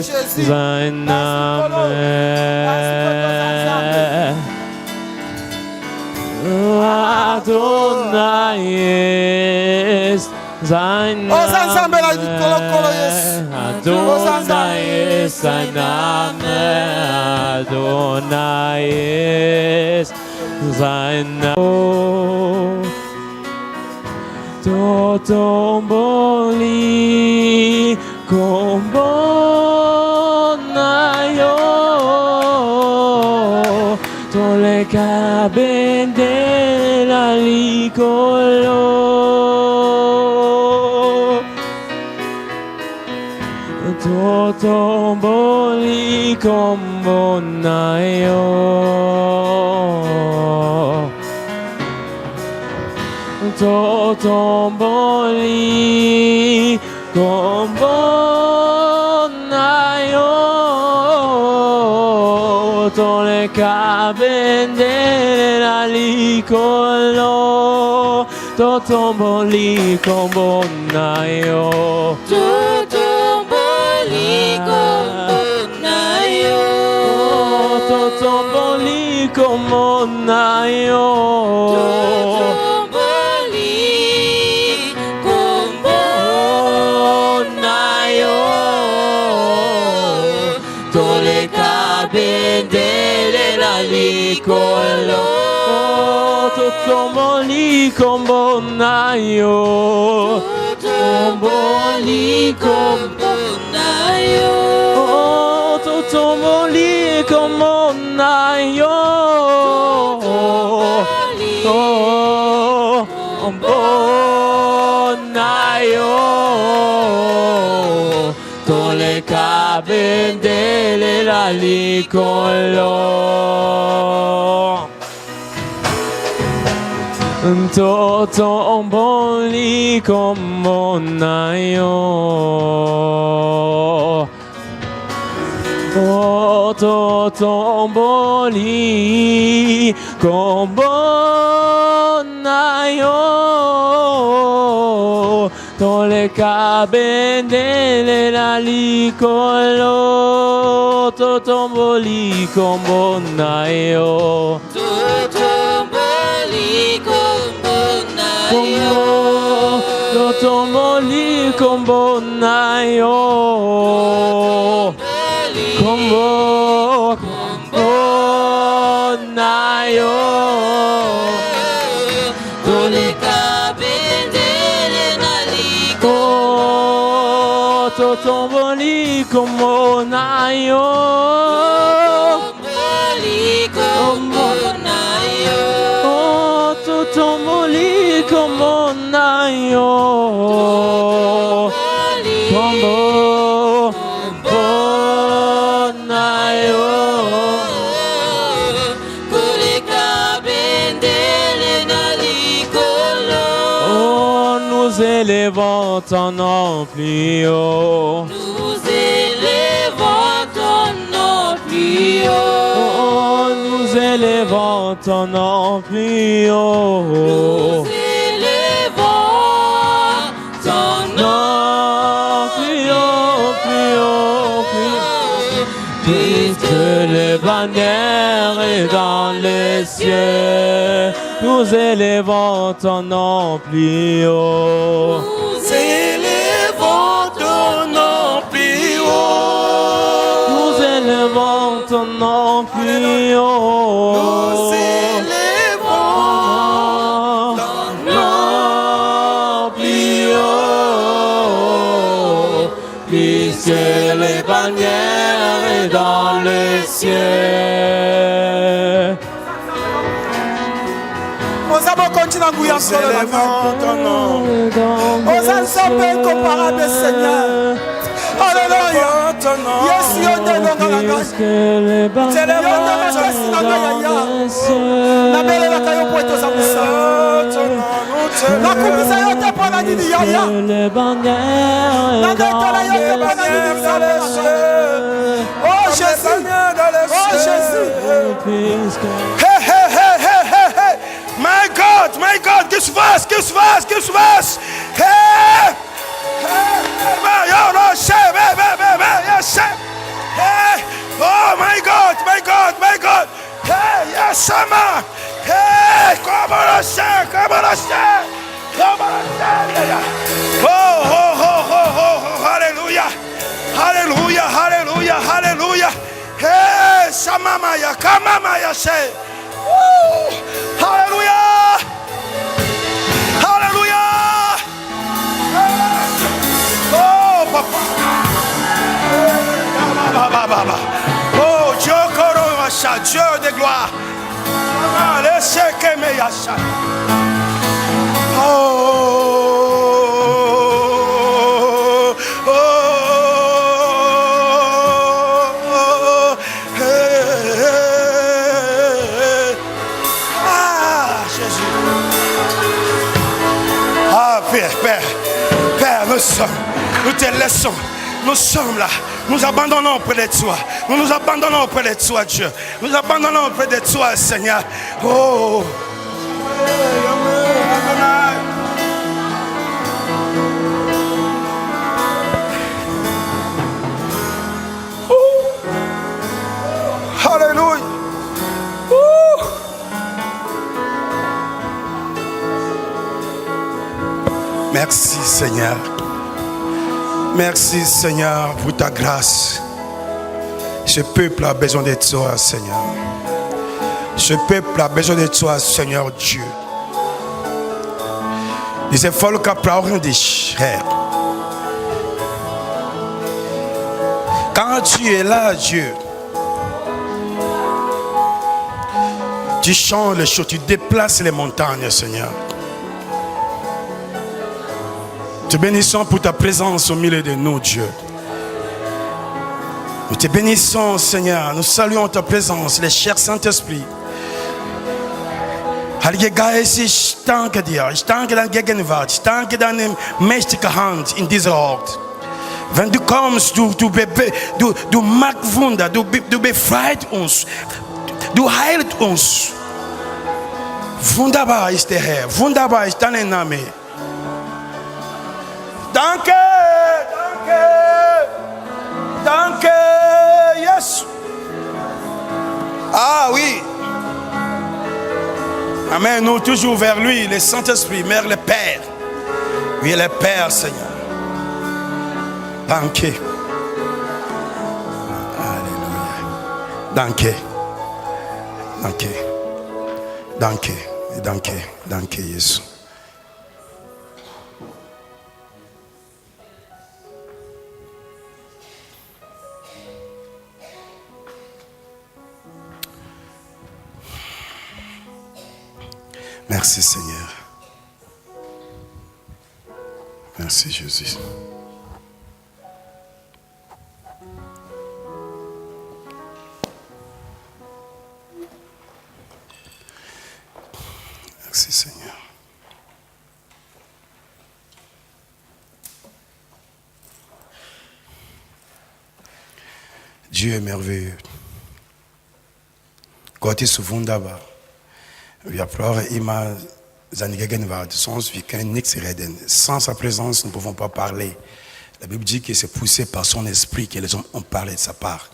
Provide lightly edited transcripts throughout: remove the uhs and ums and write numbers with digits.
ist sein Name. Adonai ist sein Name. Adonai ist sein Name. Adonai ist sein Name. Totomboli kombonayo tole kabendela likolo totomboli kombonayo totomboli kombonayo tole kabendela likolo totomboli kombonayo totomboli kombonayo totomboli kombonayo Likolo totomboli kombonayo totomboli kombonayo totomboli kombonayo kombonayo tole kabendele la likolo totomboli kombonayo totomboli kombonayo tole kabendele la likolo totomboli kombonayo totomboli kombonayo kombonayo tole kabendele na likolo totomboli kombonayo totomboli kombonayo kombonayo tole kabendele na likolo nous élevons ton nom plus haut nous élevons ton nom plus haut nous élevons ton nom plus haut nous élevons ton nom plus haut puisque le bannière est dans les cieux nous élevons ton nom plus haut nous élevons ton nom plus haut nous élevons ton nom plus haut nous élevons ton nom plus haut puisque les bannières est dans le ciel. Nous élevons ton nom. Osa nzambe incomparable Seigneur. Alléluia. Yesu yonde ndonga na ngai. Yonde makasi na ngai yaya. Nabelelaka yo po etoza mosala. Nakumisa yo te mpo na nini yaya. Nandetola yo te mpo na nini nzambe. Oh Jésus. Oh Jésus. Hey, hey, hey, hey, hey, hey. My God, qu'est-ce qui se passe, qu'est-ce qui se passe, qu'est-ce qui se passe? Hey! Hey! Alléluia, alléluia, alléluia. Hey, Samamaya, Kamamaya, say. Alléluia. Alléluia. Oh, papa. Oh, Dieu, Dieu de gloire. Laissez que me yasha. Oh, oh, oh, hey. Ah, Jésus. Ah, Père, Père, Père, nous te laissons. Nous sommes là. Nous abandonnons auprès de toi. Nous nous abandonnons auprès de toi, Dieu. Nous abandonnons auprès de toi, Seigneur. Oh. Alléluia. Merci, Seigneur. Merci, Seigneur, pour ta grâce. Ce peuple a besoin de toi, Seigneur. Ce peuple a besoin de toi, Seigneur Dieu. Diese Völker brauchen dich, Herr. Quand tu es là, Dieu, tu changes les choses, tu déplaces les montagnes, Seigneur. Te bénissons pour ta présence au milieu de nous, Dieu. Nous te bénissons, Seigneur. Nous saluons ta présence, les chers Saint-Esprit. Heilige Geist, ich danke dir. Ich danke deiner Gegenwart. Ich danke deiner mächtigen Hand in dieser Ort. Wenn du kommst, du machst Wunder, du befreit uns, du heilt uns. Wunderbar ist der Herr. Wunderbar ist dein Name. Danke, danke, danke, yes. Ah oui. Amen, nous toujours vers lui, le Saint-Esprit, vers le Père. Oui, le Père, Seigneur. Danke. Alléluia. Danke. Danke. Danke. Danke. Danke, Jésus. Merci Seigneur. Merci Jésus. Merci Seigneur. Dieu est merveilleux. Gott ist so wunderbar. Wir brauchen immer seine Gegenwart, sonst wir können nichts reden. Sans sa présence, nous ne pouvons pas parler. La Bible dit que c'est poussé par son esprit que les hommes ont parlé de sa part.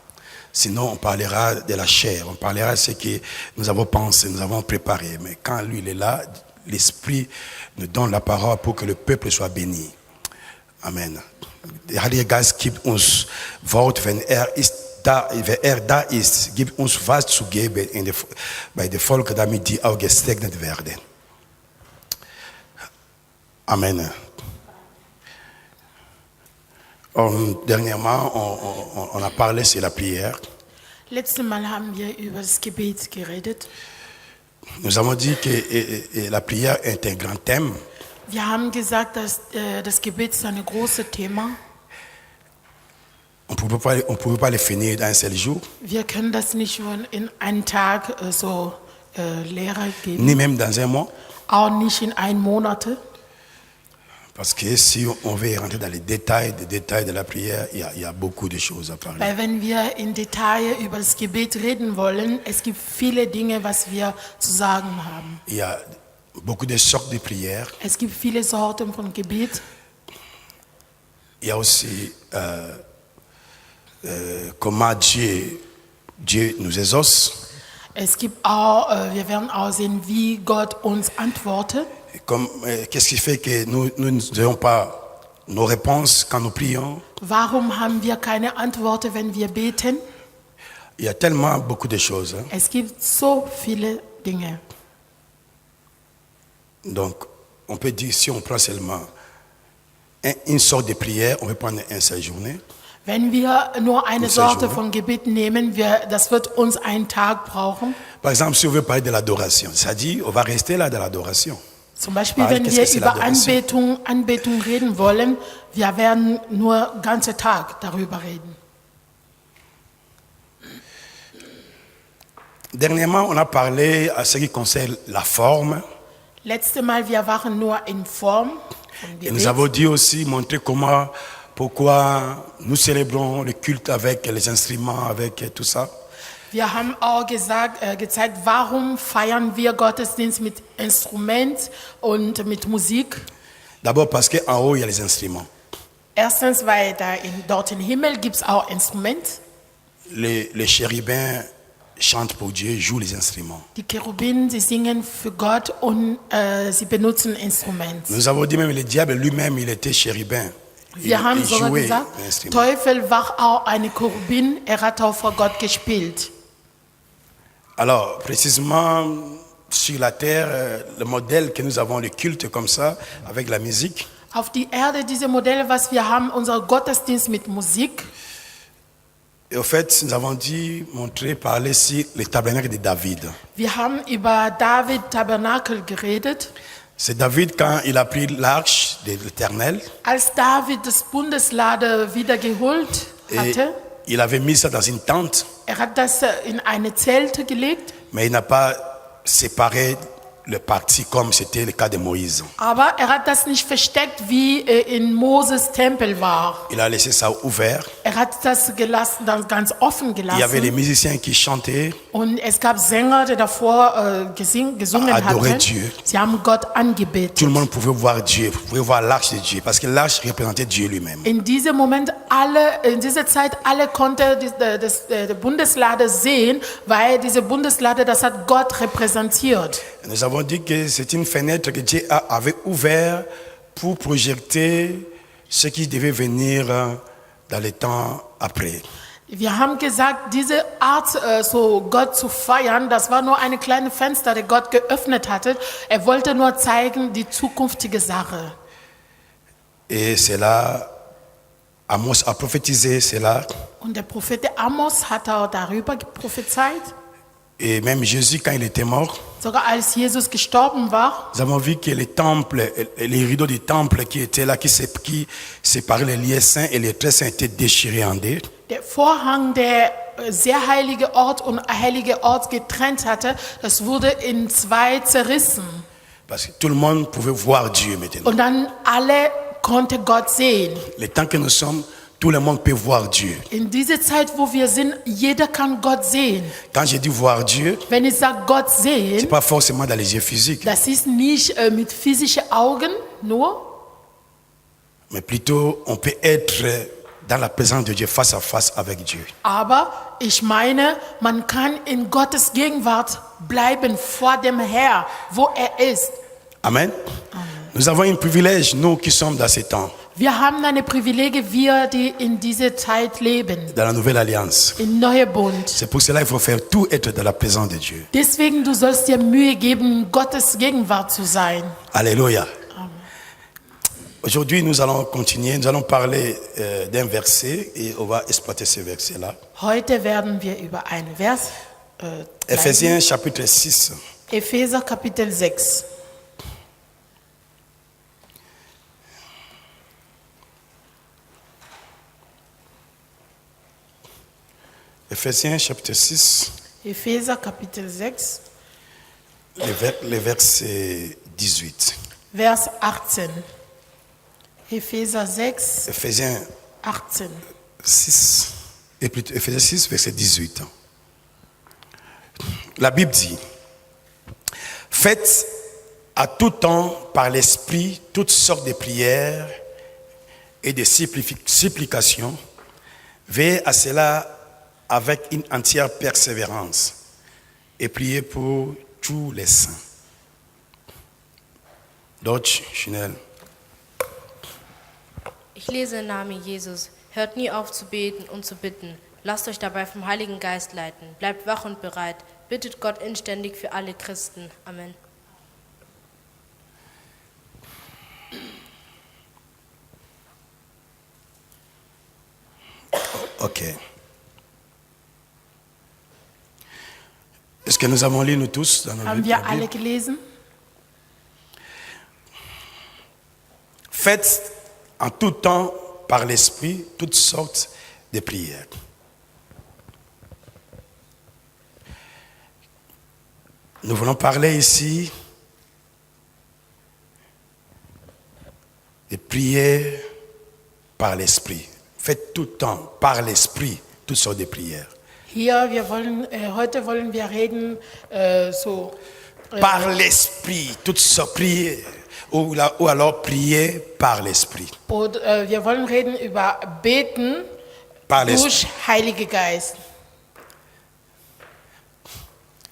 Sinon, on parlera de la chair, on parlera de ce que nous avons pensé, nous avons préparé. Mais quand lui il est là, l'esprit nous donne la parole pour que le peuple soit béni. Amen. Der Heilige Geist gibt uns Wort, wenn da ist, gibt uns was zu geben bei den Volken, damit die auch gesegnet werden. Amen. Dernièrement, on a parlé sur la prière. Letztes Mal haben wir über das Gebet geredet. Nous avons dit que la prière est un grand thème. Wir haben gesagt, dass das Gebet ist ein großes Thema. On ne pouvait pas le finir dans un seul jour. Wir können das nicht schon in einem Tag Lehre geben. Ni même dans un mois. Auch nicht in einem Monat. Parce que si on veut rentrer dans les détails de la prière, il y a beaucoup de choses à parler. Weil wenn wir in Detail über das Gebet reden wollen, es gibt viele Dinge, was wir zu sagen haben. Il y a beaucoup de sortes de prières. Es gibt viele Sorten von Gebet. Il y a aussi comment Dieu nous exauce. Es gibt auch, wir werden auch sehen, wie Gott uns antwortet. Qu'est-ce qui fait que nous ne devons pas nos réponses quand nous prions? Warum haben wir keine Antworten, wenn wir beten? Il y a tellement beaucoup de choses. Hein. Es gibt so viele Dinge. Donc, on peut dire, si on prend seulement une sorte de prière, on peut prendre une seule journée. Wenn wir nur eine Une Sorte seule von Gebet nehmen, das wird uns einen Tag brauchen. Par exemple, si on veut parler de l'adoration, ça dit, on va rester là dans l'adoration. Zum Beispiel, Weil, wenn qu'est-ce wir que c'est über l'adoration? Anbetung reden wollen, wir werden nur den ganzen Tag darüber reden. Dernièrement, on a parlé à ce qui concerne la forme. Letztes Mal, wir waren nur in Form von Et nous Gebet. avons dit aussi, montré pourquoi nous célébrons le culte avec les instruments, avec tout ça. Wir haben auch gezeigt, warum feiern wir Gottesdienst mit Instrument und mit Musik. D'abord parce qu'en haut, il y a les instruments. Erstens, weil dort im Himmel gibt es auch Instrument. Les chérubins chantent pour Dieu, jouent les instruments. Die Cherubinen, sie singen für Gott und sie benutzen Instrument. Nous avons dit même le diable lui-même, il était chérubin. Wir haben il sogar jouait gesagt, l'instrument. Teufel war auch eine Cherubin, hat auch vor Gott gespielt. Alors, précisément, sur la terre, le modèle que nous avons, le culte comme ça, avec la musique, Auf die Erde, diese Modelle, was wir haben, unser Gottesdienst mit Musik. et au fait, nous avons dit, montré, parlé sur le tabernacle de David. Wir haben über David Tabernakel geredet. C'est David, quand il a pris l'arche de l'Éternel, Als David das Bundeslade wieder geholt et hatte, il avait mis ça dans une tente, hat das in eine Zelte gelegt, mais il n'a pas séparé le parti comme c'était le cas de Moïse. aber hat das nicht versteckt, wie in Moses Tempel war. Il a laissé ça ouvert. Hat das gelassen, dann ganz offen Il y avait les gelassen. musiciens qui chantaient, Und es gab Sänger, die davor gesungen Adorer hatten. Dieu. Sie haben Gott angebetet. tout le monde pouvait voir Dieu, pouvait voir l'arche de Dieu, parce que l'arche représentait Dieu lui-même. In diesem Moment in dieser Zeit alle konnten die Bundeslade sehen, weil diese Bundeslade, das hat Gott repräsentiert. Nous avons dit que c'est une fenêtre que Dieu avait ouverte pour projeter ce qui devait venir dans les temps après. Wir haben gesagt, diese Art, so Gott zu feiern, das war nur eine kleine Fenster, die Gott geöffnet hatte. Er wollte nur zeigen die zukünftige Sache. Et c'est là, Amos a prophétisé cela. Und der Prophet Amos hat auch darüber prophezeit. Et même Jésus, quand il était mort, Sogar als Jesus gestorben war, nous avons vu que les temples, les rideaux du temple qui étaient là, qui séparaient les lieux saints et les très saints étaient déchirés en deux. der Vorhang, der sehr heilige Ort und heilige Ort getrennt hatte, das wurde in zwei zerrissen. Parce que tout le monde pouvait voir Dieu maintenant. Und dann alle konnten Gott sehen. Le temps que nous sommes, tout le monde peut voir Dieu. In dieser Zeit, wo wir sind, jeder kann Gott sehen. Quand je dis voir Dieu, Wenn ich sage Gott c'est sehen, pas forcément dans les yeux physiques, das ist nicht mit physischen Augen nur, mais plutôt on peut être dans la présence de Dieu, face à face avec Dieu. aber ich meine, man kann in Gottes Gegenwart bleiben vor dem Herr, wo er ist. Amen. Nous avons un privilège, nous qui sommes dans ces temps, Wir haben eine Privilegie, wir, die in dieser Zeit leben, dans la nouvelle alliance. in Neue Bund. C'est pour cela qu'il faut faire tout être dans la présence de Dieu. Deswegen, du sollst dir Mühe geben, Gottes Gegenwart zu sein. Alléluia. Aujourd'hui, nous allons continuer, nous allons parler d'un verset et on va exploiter ce verset-là. Heute werden wir über einen Vers bleiben. Ephésiens chapitre 6. Epheser Kapitel 6. Ephésiens chapitre 6, Epheser Kapitel 6, le verset 18. Vers 18. Epheser 6, Ephésiens 18. 6, et plutôt Ephésiens 6, verset 18. La Bible dit, faites à tout temps par l'Esprit toutes sortes de prières et de supplications. Veillez à cela avec une entière persévérance et priez pour tous les saints. Deutsch, schnell. Ich lese im Namen Jesus. Hört nie auf zu beten und zu bitten. Lasst euch dabei vom Heiligen Geist leiten. Bleibt wach und bereit. Bittet Gott inständig für alle Christen. Amen. Ok. Est-ce que nous avons lu, nous tous, dans nos Haben wir alle gelesen? Faites en tout temps, par l'Esprit, toutes sortes de prières. Nous voulons parler ici de prières par l'Esprit. Faites tout temps, par l'Esprit, toutes sortes de prières. Hier, heute wollen wir reden Par l'Esprit, toutes sortes de prières. Ou alors prier par l'Esprit. und wir wollen reden über Beten Par l'Esprit. durch Heilige Geist.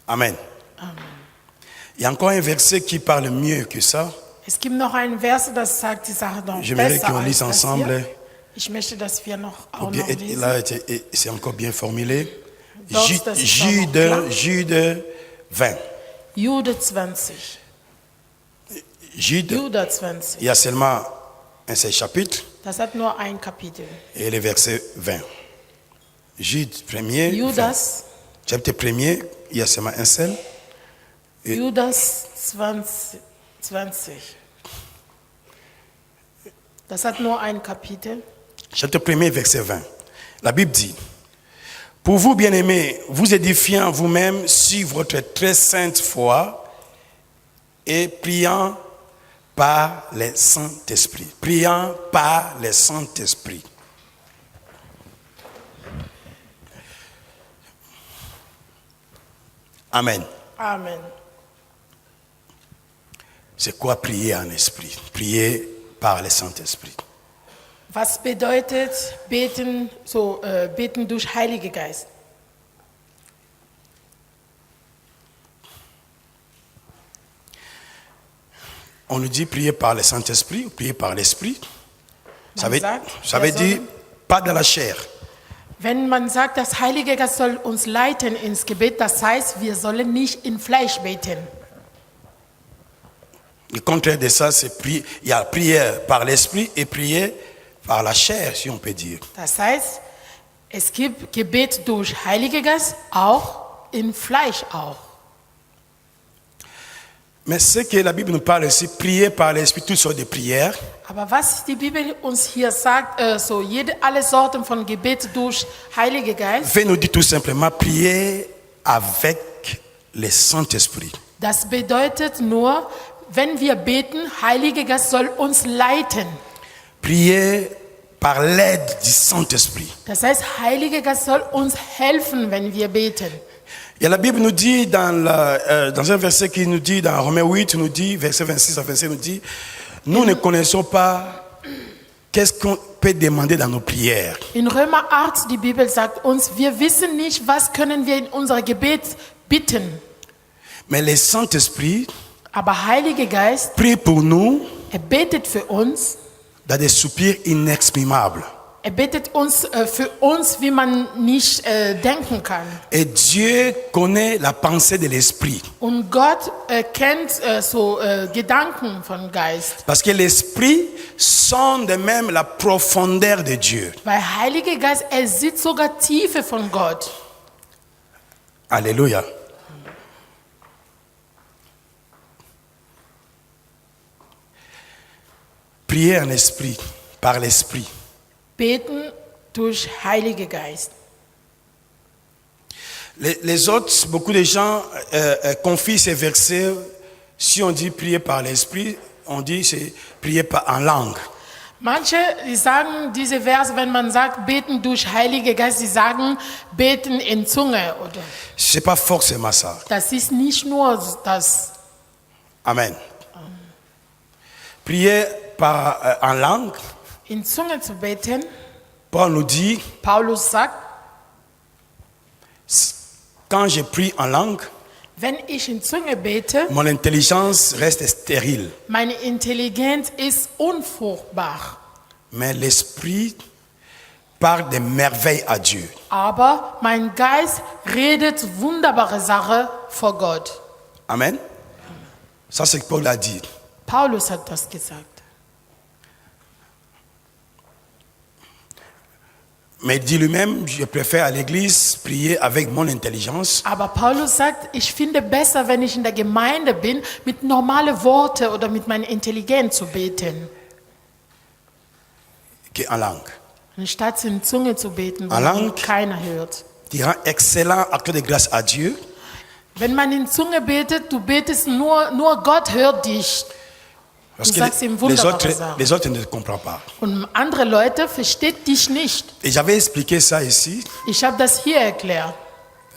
Amen. Il y a encore un verset qui parle mieux que ça. Es gibt noch einen Vers, das sagt die Sache noch J'aimerais besser qu'on als lise das ensemble. hier. Ich möchte, dass wir auch Bien, noch lesen. là, c'est encore bien formulé. Doch, das ist auch noch klar. Jude 20. Jude 20. Jude, Jude 20. il y a seulement un seul chapitre Das hat nur ein Kapitel. et le verset 20. Jude 1er, Judas, chapitre 1er, il y a seulement un seul. Judas 20. Das hat nur ein Kapitel. Chapitre 1er, verset 20. La Bible dit, pour vous, bien-aimés, vous édifiant vous-même sur votre très sainte foi et priant par le Saint-Esprit. Priant par le Saint-Esprit. Amen. Amen. C'est quoi prier en esprit? Prier par le Saint-Esprit. Was bedeutet beten, beten durch Heilige Geist? On nous dit prier par le Saint-Esprit ou prier par l'Esprit. Ça veut wir dire sollen- pas dans la chair. Wenn man sagt, das Heilige Geist soll uns leiten ins Gebet, das heißt, wir sollen nicht in Fleisch beten. Le contraire de ça, c'est prier. Il y a prière par l'Esprit et prière par la chair, si on peut dire. Das heißt, es gibt Gebet durch Heilige Geist, auch in Fleisch auch. Mais ce que la Bible nous parle aussi, prier par l'Esprit, toutes sortes de prières, Aber was die Bibel uns hier sagt, alle Sorten von Gebet durch Heilige Geist, veut nous dire tout simplement prier avec le Saint-Esprit. das bedeutet nur, wenn wir beten, Heilige Geist soll uns leiten. Prier par l'aide du Saint-Esprit. Das heißt, Heilige Geist soll uns helfen, wenn wir beten. Et la Bible nous dit dans un verset qui nous dit, dans Romains 8, nous dit, verset 26 à 27, nous dit, nous ne connaissons pas qu'est-ce qu'on peut demander dans nos prières. In Römer 8, die Bibel sagt uns, wir wissen nicht, was können wir in unser Gebet bitten. Mais le Saint-Esprit Aber Heilige Geist, prie pour nous betet für uns. dans des soupirs inexprimables. Betet für uns, wie man nicht denken kann. Et Dieu connaît la pensée de l'Esprit. Und Gott kennt Gedanken von Geist. Parce que l'Esprit sonde même la profondeur de Dieu. Weil Heilige Geist, sieht sogar Tiefe von Gott. Alléluia. Prier en esprit, par l'Esprit. Beten durch Heilige Geist. Les autres, beaucoup de gens confient ces versets. Si on dit prier par l'Esprit, on dit c'est prier en langue. Manche, die sagen diese Verse, wenn man sagt, beten durch Heilige Geist, die sagen, beten in Zunge. Oder C'est pas forcément ça. das ist nicht nur das. Amen. Prier en langue, In Zunge zu beten, Paul nous dit, Paulus sagt, quand je prie en langue, wenn ich in Zunge bete, mon intelligence reste stérile. meine Intelligenz ist unfruchtbar. Mais l'esprit parle des merveilles à Dieu. Aber mein Geist redet wunderbare Sachen vor Gott. Amen. Ça, c'est ce que Paul a dit. Paulus hat das gesagt. Mais il dit lui-même, je préfère à l'église prier avec mon intelligence Aber Paulus sagt, ich finde besser, wenn ich in der Gemeinde bin, mit normalen Worten oder mit meiner Intelligenz zu beten, qu'en langue. anstatt in Zunge zu beten, wo Alang. keiner hört. Qui rend excellent acteur de grâce à Dieu. Wenn man in Zunge betet, du betest nur Gott hört dich. Parce Du que sagst ihm wunderbare Sachen. les autres ne comprennent pas. Und andere Leute verstehen dich nicht. Et j'avais expliqué ça ici. Ich habe das hier erklärt.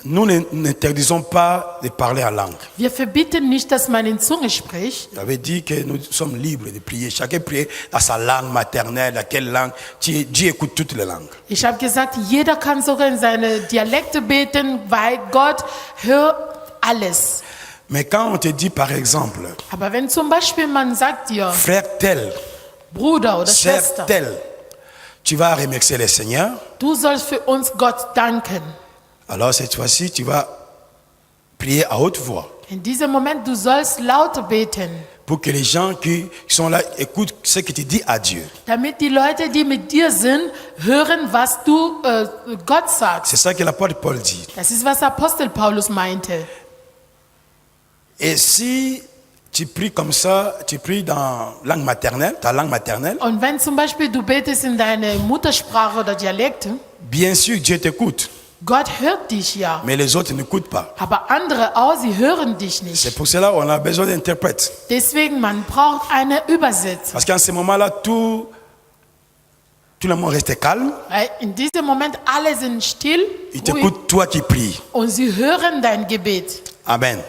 Nous n'interdisons pas de parler en langue. Wir verbieten nicht, dass man in Zunge spricht. J'avais dit que nous sommes libres de prier. Chacun prie dans sa langue maternelle, dans quelle langue. Dieu écoute toutes les langues. Ich habe gesagt, jeder kann sogar in seine Dialekte beten, weil Gott hört alles. Mais quand on te dit par exemple, Aber wenn zum Beispiel man sagt dir, frère tel, Bruder oder sœur Schwester, tel, tu vas remercier le Seigneur. du sollst für uns Gott danken. Alors cette fois-ci, tu vas prier à haute voix In diesem Moment, du sollst lauter beten, pour que les gens qui sont là écoutent ce que tu dis à Dieu. damit die Leute, die mit dir sind, hören, was du Gott sagst. C'est ça que l'apôtre Paul dit. Das ist, was Apostel Paulus meinte. Et si tu pries comme ça, tu pries dans langue maternelle, ta langue maternelle, Und wenn zum Beispiel du betest in deine Muttersprache oder Dialekte, bien sûr Dieu t'écoute, Gott hört dich ja. mais les autres n'écoutent pas. Aber andere auch, sie hören dich C'est nicht. pour cela qu'on a besoin d'interprètes. Deswegen, man braucht eine Übersetzung. Parce qu'en ce moment-là, tout le monde reste calme. Weil in diesem Moment alle sind still Ils ruhig, t'écoutent, toi qui pries. und sie hören dein Gebet. Amen.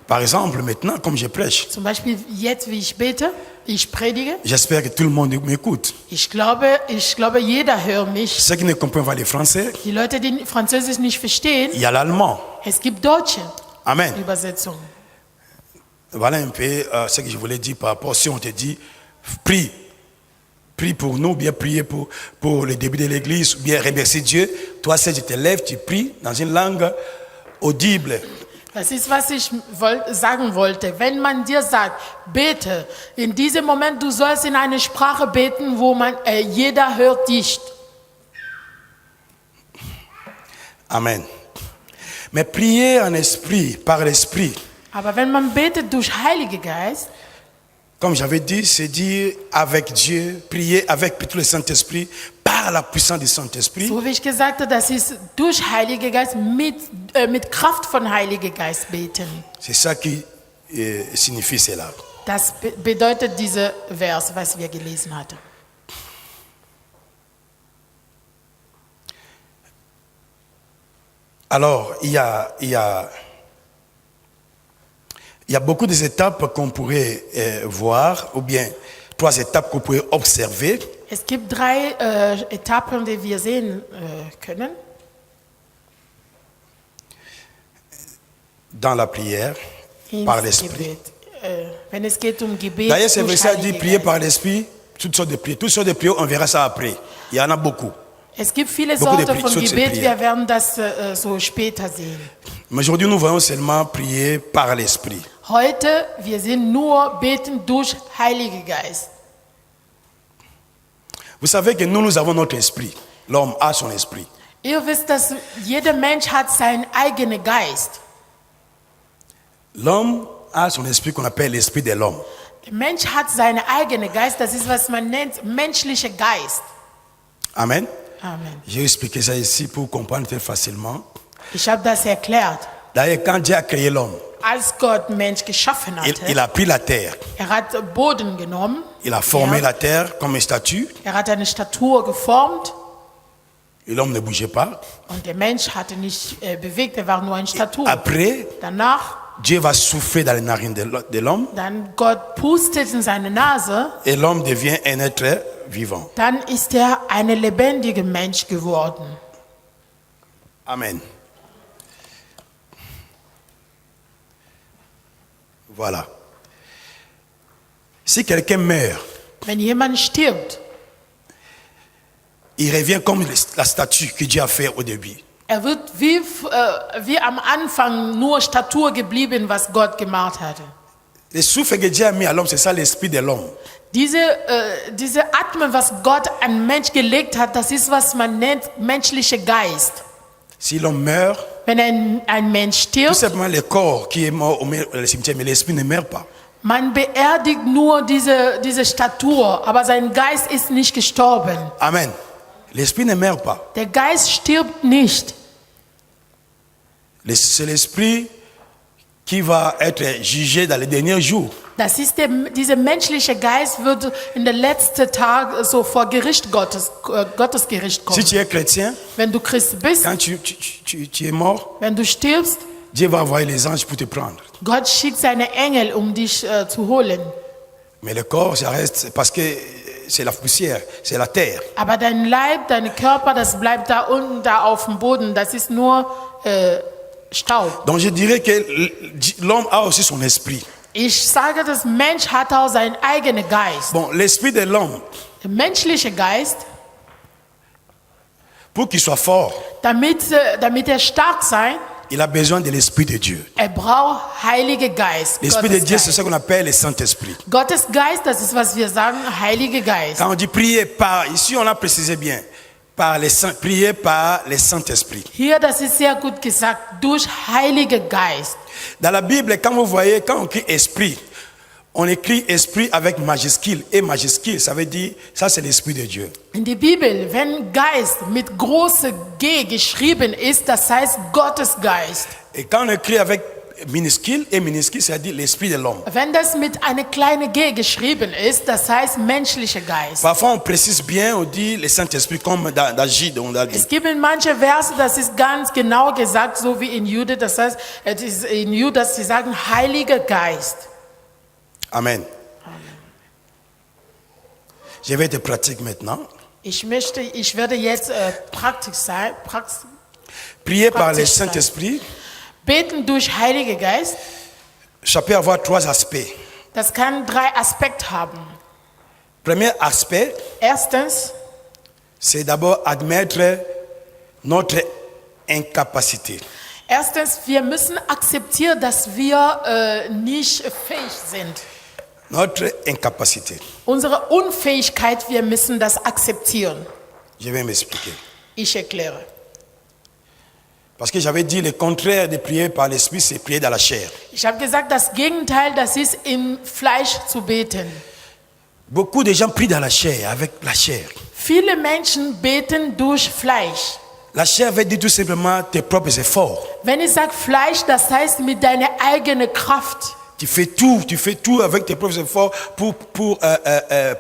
Par exemple, maintenant, comme je prêche, Zum Beispiel jetzt, wie ich bete, ich predige. j'espère que tout le monde m'écoute. Ich glaube, jeder hört mich. Ceux qui ne comprennent pas le français, Die Leute, die Französisch nicht verstehen, il y a l'allemand. es gibt deutsche Amen. Übersetzungen. Voilà un peu ce que je voulais dire par rapport, si on te dit, prie. Prie pour nous, bien prier pour le début de l'église, ou bien remercier Dieu. Toi, si tu te lèves, tu pries dans une langue audible. Das ist, was ich sagen wollte. Wenn man dir sagt, bete, in diesem Moment, du sollst in eine Sprache beten, wo jeder hört dich. Amen. Mais prier en esprit, par l'esprit, Aber wenn man betet durch Heilige Geist, comme j'avais dit, c'est dire avec Dieu, prier avec tout le Saint-Esprit, par la puissance du Saint-Esprit. so wie ich gesagt habe, das ist durch Heilige Geist, mit Kraft von Heilige Geist beten. C'est ça qui signifie cela. Das bedeutet dieser Vers, was wir gelesen hatten. Alors, il y a beaucoup d'étapes qu'on pourrait voir, ou bien 3 étapes qu'on pourrait observer. Es gibt 3 Etappen, die wir sehen können. Dans la prière, ins par l'esprit. Gebet. Wenn es geht um Gebet, D'ailleurs, ce durch verset dit Heilige prier Geist. par l'esprit, toutes sortes de prières. Toutes sortes de prières, on verra ça après. Il y en a beaucoup. Es gibt viele Beaucoup de Sorten von Sorten Gebet, Prier. wir werden das so später sehen. Mais aujourd'hui, nous voyons seulement prier par l'esprit. Heute, wir sehen nur beten durch Heilige Geist. Vous savez que nous avons notre esprit. L'homme a son esprit. Ihr wisst, dass jeder Mensch hat seinen eigenen Geist. L'homme a son esprit qu'on appelle l'esprit de l'homme. Der Mensch hat seinen eigenen Geist, das ist, was man nennt, menschlicher Geist. Amen. Amen. J'ai expliqué ça ici pour comprendre très facilement. Ich habe das erklärt. D'ailleurs, quand Dieu a créé l'homme, Als Gott Mensch geschaffen il hatte, a pris la terre. hat Boden genommen, Il a formé Ja. la terre comme une statue. hat eine Statur geformt Et l'homme ne bougeait pas. und der Mensch hatte nicht bewegt, er war nur eine Statur. Après, Danach, Dieu va souffler dans les narines de l'homme dann Gott pustet in seine Nase, et l'homme devient un être vivant. dann ist er ein lebendiger Mensch geworden. Amen. Voilà. Si quelqu'un meurt, Wenn jemand stirbt, il revient comme la statue que Dieu a fait au début. wird wie am Anfang nur Statur geblieben, was Gott gemacht hatte. Le souffle que Dieu a mis à l'homme, c'est ça l'esprit de l'homme. Diese Atmen, was Gott an Mensch gelegt hat, das ist, was man nennt menschlicher Geist. Si l'homme meurt, Wenn ein Mensch tout stirbt, simplement le corps qui est mort au cimetière, mais l'esprit ne meurt pas. man beerdigt nur diese Statur, aber sein Geist ist nicht gestorben. Amen. L'esprit ne meurt pas. Der Geist stirbt nicht. C'est l'esprit qui va être jugé dans les derniers jours. Das ist dieser menschliche Geist wird in den letzten Tagen so vor Gericht Gottes Gericht kommen. Si tu es chrétien, Wenn du Christ bist, quand tu es mort, wenn du stirbst, Dieu va envoyer les anges pour te prendre. Gott schickt seine Engel, um dich zu holen. Mais le corps, ça reste parce que c'est la poussière, c'est la terre. Aber dein Leib, dein Körper, das bleibt da unten, da auf dem Boden. Das ist nur Staub. Donc je dirais que l'homme a aussi son esprit. Ich sage, das Mensch hat auch seinen eigenen Geist. Bon, l'esprit de l'homme, Der menschliche Geist, pour qu'il soit fort, damit stark sein, il a besoin de l'esprit de Dieu. braucht Heiliger Geist. L'esprit de Gottes Dieu, c'est Geist. ce qu'on appelle le Saint-Esprit. Gottes Geist, das ist, was wir sagen, Heiliger Geist. Quand on dit prier par, ici on a précisé bien, prier par le Saint-Esprit. Hier, das ist sehr gut gesagt, durch Heiliger Geist. Dans la Bible, quand vous voyez, quand on écrit esprit, on écrit esprit avec majuscule. Et majuscule, ça veut dire, ça c'est l'esprit de Dieu. In der Bibel, wenn Geist mit große G geschrieben ist, das heißt Gottes Geist. Et quand on écrit avec minuscule, et minuscule, ça veut dire l'esprit de l'homme. Wenn das mit einer kleinen G geschrieben ist, das heißt menschlicher Geist. Parfois on précise bien, on dit le Saint-Esprit comme dans Gide, on a dit. Es gibt in manche Verse, das ist ganz genau gesagt, so wie in Jude, das heißt, es ist in Judas, sie sagen Heiliger Geist. Amen. Je vais être pratique maintenant. Ich werde jetzt praktisch sein, Prier par le Praktisch sein. Saint-Esprit, beten durch Heiliger Geist. ça peut avoir trois aspects. Das kann 3 Aspekte haben. Premier aspect, Erstens, c'est d'abord admettre notre incapacité. wir müssen akzeptieren, dass wir nicht fähig sind. Notre incapacité. Unsere Unfähigkeit, wir müssen das akzeptieren. Je vais m'expliquer. Ich erkläre. Parce que j'avais dit le contraire de prier par l'esprit, c'est prier dans la chair. Ich habe gesagt, das Gegenteil, das ist im Fleisch zu beten. Beaucoup de gens prient dans la chair, avec la chair. Viele Menschen beten durch Fleisch. La chair veut dire tout simplement tes propres efforts. Wenn ich sage Fleisch, das heißt mit deiner eigenen Kraft. Tu fais tout avec tes propres efforts pour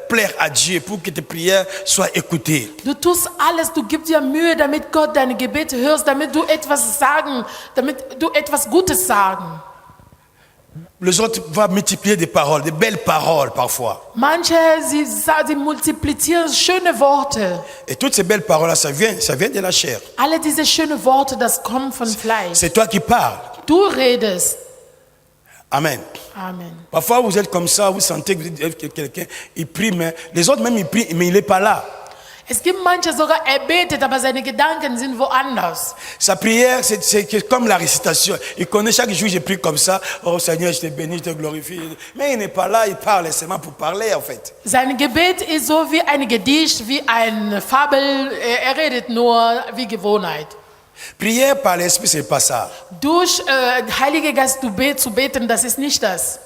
plaire à Dieu, pour que tes prières soient écoutées. Du tust alles, du gibst dir Mühe, damit Gott deine Gebete hörst, damit du etwas sagen, damit du etwas Gutes sagen. Les autres vont multiplier des paroles, des belles paroles parfois. Manche, sie multiplizieren schöne Worte. Et toutes ces belles paroles-là, ça vient de la chair. Alle diese schönen Worte, das kommt von Fleisch. C'est toi qui parles. Du redest. Amen. Amen. Parfois, vous êtes comme ça, vous sentez que quelqu'un, il prie, mais les autres même, ils prient, mais il n'est pas là. Es gibt manche sogar, betet, aber seine Gedanken sind woanders. Sa prière, c'est comme la récitation. Il connaît chaque jour, je prie comme ça. Oh Seigneur, je te bénis, je te glorifie. Mais il n'est pas là, il parle seulement pour parler, en fait. Sein Gebet ist so wie ein Gedicht, wie eine Fabel. Er redet nur wie Gewohnheit. Prière par l'esprit, c'est pas ça. Durch Heiliger Geist zu beten, das ist nicht das.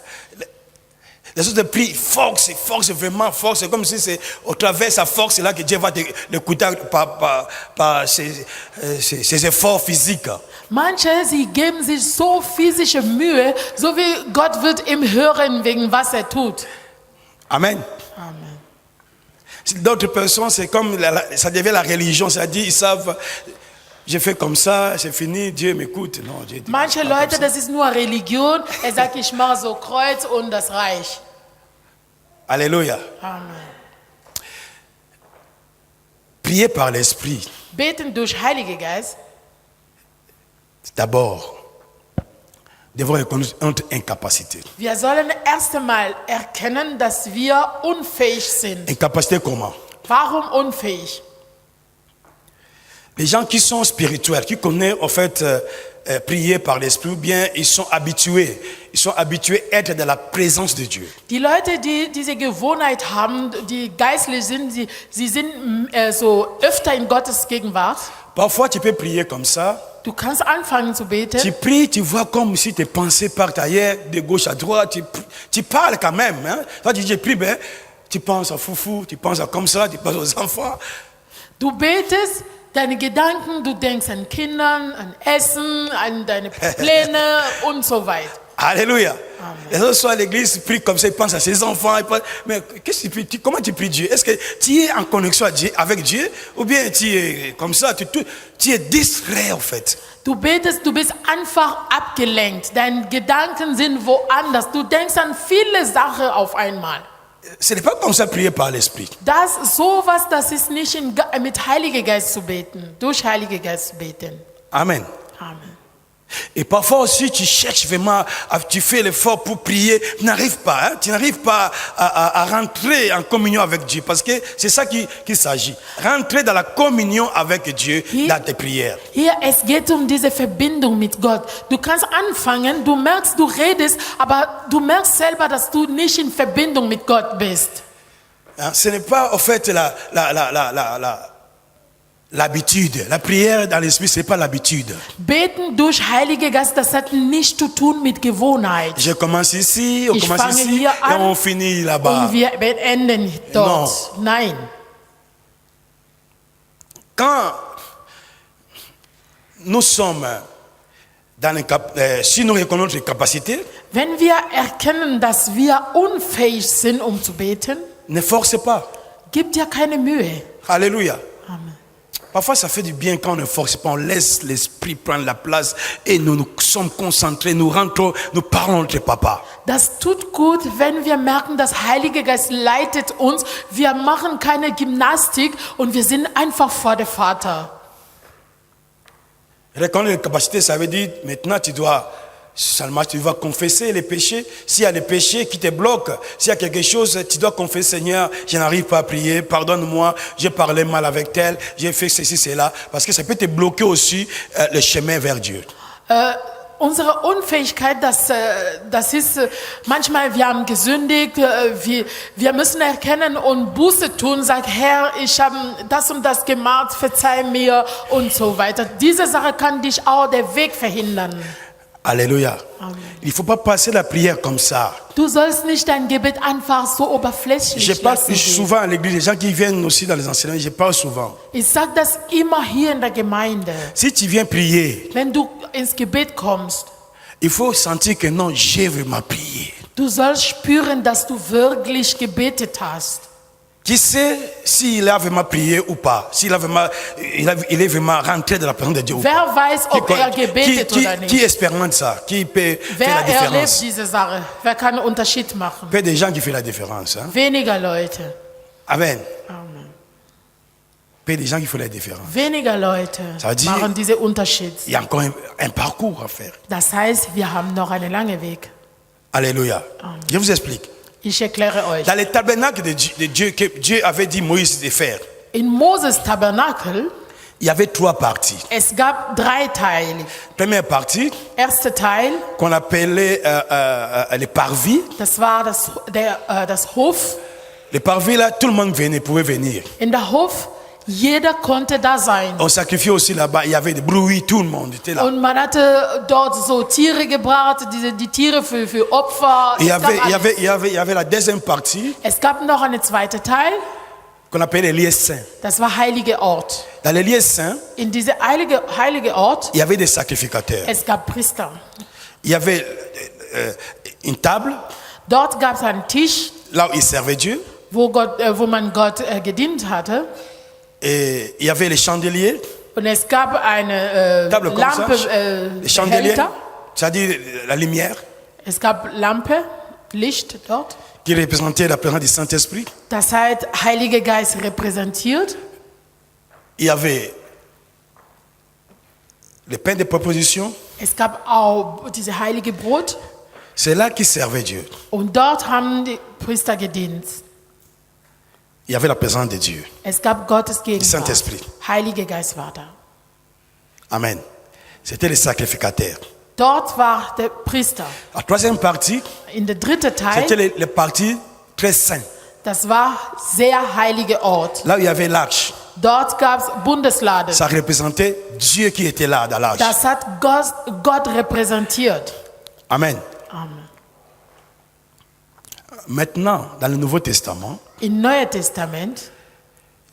Les autres prient, force, vraiment force. C'est comme si c'est au travers de sa force là que Dieu va l'écouter par ses efforts physiques. Manche, sie geben sich so physische Mühe, so wie Gott wird ihm hören, wegen was er tut. Amen. Amen. D'autres personnes, c'est comme ça devient la religion, c'est-à-dire ils savent. Je fais comme ça, c'est fini, Dieu m'écoute. Non, Dieu dit, Manche Leute, das ist nur Religion. Er sagt, ich mache so Kreuz und das reicht. Alléluia. Amen. Prier par l'esprit. Beten durch Heiligen Geist. D'abord, devons reconnaître notre incapacité. Wir sollen erst einmal erkennen, dass wir unfähig sind. Incapacité comment? Warum unfähig? Les gens qui sont spirituels, qui connaissent en fait prier par l'esprit, ou bien ils sont habitués à être dans la présence de Dieu. Die Leute, die diese Gewohnheit haben, die geistlich sind, sie sind so öfter in Gottes Gegenwart. Parfois tu peux prier comme ça. Du kannst anfangen zu beten. Tu pries, tu vois comme si tes pensées partent ailleurs, de gauche à droite. Tu parles quand même. Hein? Quand tu dis je prie, ben, tu penses à foufou, tu penses à comme ça, tu penses aux enfants. Du betest, deine Gedanken, du denkst an Kindern, an Essen, an deine Pläne und so weiter. Alléluia. Les autres soirs à l'église, ils prient comme ça, ils pensent à ses enfants. Mais qu'est-ce que tu pries? Comment tu pries Dieu? Est-ce que tu es en connexion avec Dieu? Ou bien tu es comme ça, tu es distrait en fait? Du betest, du bist einfach abgelenkt. Deine Gedanken sind woanders. Du denkst an viele Sachen auf einmal. Ce n'est pas comme ça prier par l'esprit. Das ist nicht mit Heiliger Geist zu beten, durch Heiliger Geist zu beten. Amen. Amen. Et parfois aussi, tu cherches vraiment, tu fais l'effort pour prier, tu n'arrives pas, hein? Tu n'arrives pas à rentrer en communion avec Dieu, parce que c'est ça qu'il s'agit. Rentrer dans la communion avec Dieu dans tes prières. Hier, es geht um diese Verbindung mit Gott. Du kannst anfangen, du merkst, du redest, aber du merkst selber, dass du nicht in Verbindung mit Gott bist. Hein? Ce n'est pas, en fait, l'habitude. La prière dans l'esprit, ce n'est pas l'habitude. Beten durch Heilige Geist, das hat nichts zu tun mit Gewohnheit. Je commence ici, on Ich commence fange ici, hier et an on finit là-bas. Und wir beenden dort. Nein. Quand nous sommes si nous reconnaissons notre capacité, Wenn wir erkennen, dass wir unfähig sind, um zu beten, ne force pas. gib dir keine Mühe. Alléluia. Amen. Parfois, ça fait du bien quand on ne force pas, on laisse l'esprit prendre la place et nous sommes concentrés, nous rentrons, nous parlons notre papa. Das tut gut, wenn wir merken, dass Heilige Geist leitet uns. Wir machen keine Gymnastik und wir sind einfach vor dem Vater. Reconnaître les capacités, ça veut dire maintenant tu dois confesser les péchés. S'il y a des péchés qui te bloquent, s'il y a quelque chose, tu dois confesser, Seigneur, je n'arrive pas à prier, pardonne-moi, j'ai parlé mal avec tel, j'ai fait ceci, cela, parce que ça peut te bloquer aussi le chemin vers Dieu. Unsere Unfähigkeit, das ist manchmal, wir haben gesündigt, wir müssen erkennen und Buße tun, sag Herr, ich habe das und das gemacht, verzeih mir und so weiter. Diese Sache kann dich auch der Weg verhindern. Alléluia. Amen. Il ne faut pas passer la prière comme ça. Du sollst nicht dein Gebet einfach so oberflächlich Je parle lassen gehen. souvent à l'église, les gens qui viennent aussi dans les enseignements, je parle souvent. Ich sage das immer hier in der Gemeinde. Si tu viens prier, Wenn du ins Gebet kommst, il faut sentir que non, j'ai vraiment prié. du sollst spüren, dass du wirklich gebetet hast. Qui sait s'il a vraiment prié ou pas, s'il a vraiment, il est vraiment rentré dans la présence de Dieu ou pas. Wer weiß, ob gebetet oder qui nicht? expérimente ça, qui peut faire Wer la erlebt différence? diese Sache? Wer kann einen Unterschied machen? Peu de gens qui font la différence. Hein? Weniger Leute. Amen. Amen. Peu de gens qui font la différence. Weniger Leute Ça veut dire- machen diesen Unterschied. Il y a encore un parcours à faire. Das heißt, wir haben noch einen langen Weg. Alléluia. Je vous explique. Ich erkläre euch. Dans les tabernacles de Dieu, que Dieu avait dit Moïse de faire, In Moses Tabernakel, il y avait 3 parties. es gab 3 Teile. Première partie, Erster Teil, qu'on appelait les parvis. das war das Hof. Les parvis, là, tout le monde pouvait venir. In der Hof, jeder konnte da sein. On sacrifiait aussi là-bas, il y avait des bruits, tout le monde était là. Und man hatte dort so Tiere gebracht, die Tiere für Opfer. Il y Es gab alles. avait la deuxième partie Es gab noch einen zweiten Teil, qu'on appelait les lieux saints. das war heilige Ort. Dans les lieux saints, In diese heilige Ort, il y avait des sacrificateurs. es gab Priester. Il y avait une table, Dort gab es einen Tisch, là où ils servaient Dieu. wo man Gott gedient hatte. Et il y avait les chandeliers, Und es gab eine table comme Lampe, ça. Les chandeliers, Behälter. c'est-à-dire la lumière, Es gab Lampe, Licht dort. qui représentait la présence du Saint-Esprit. Das heißt, Heiliger Geist repräsentiert. Il y avait le pain de proposition. Es gab auch diese heilige Brot. C'est là qu'ils servaient Dieu. Und dort haben die Priester gedient. Il y avait la présence de Dieu. Es gab Gottes Gegenwart. Saint-Esprit. Heiliger Geist war da. Amen. C'était le sacrificateur. Dort war der Priester. La troisième partie, In der dritte Teil, c'était le parti très saint. das war sehr heilige Ort. Là où il y avait l'arche, Dort gab es Bundeslade. ça représentait Dieu qui était là dans l'arche. Das hat Gott repräsentiert. Amen. Amen. Maintenant, dans le Nouveau Testament, Im Neuen Testament,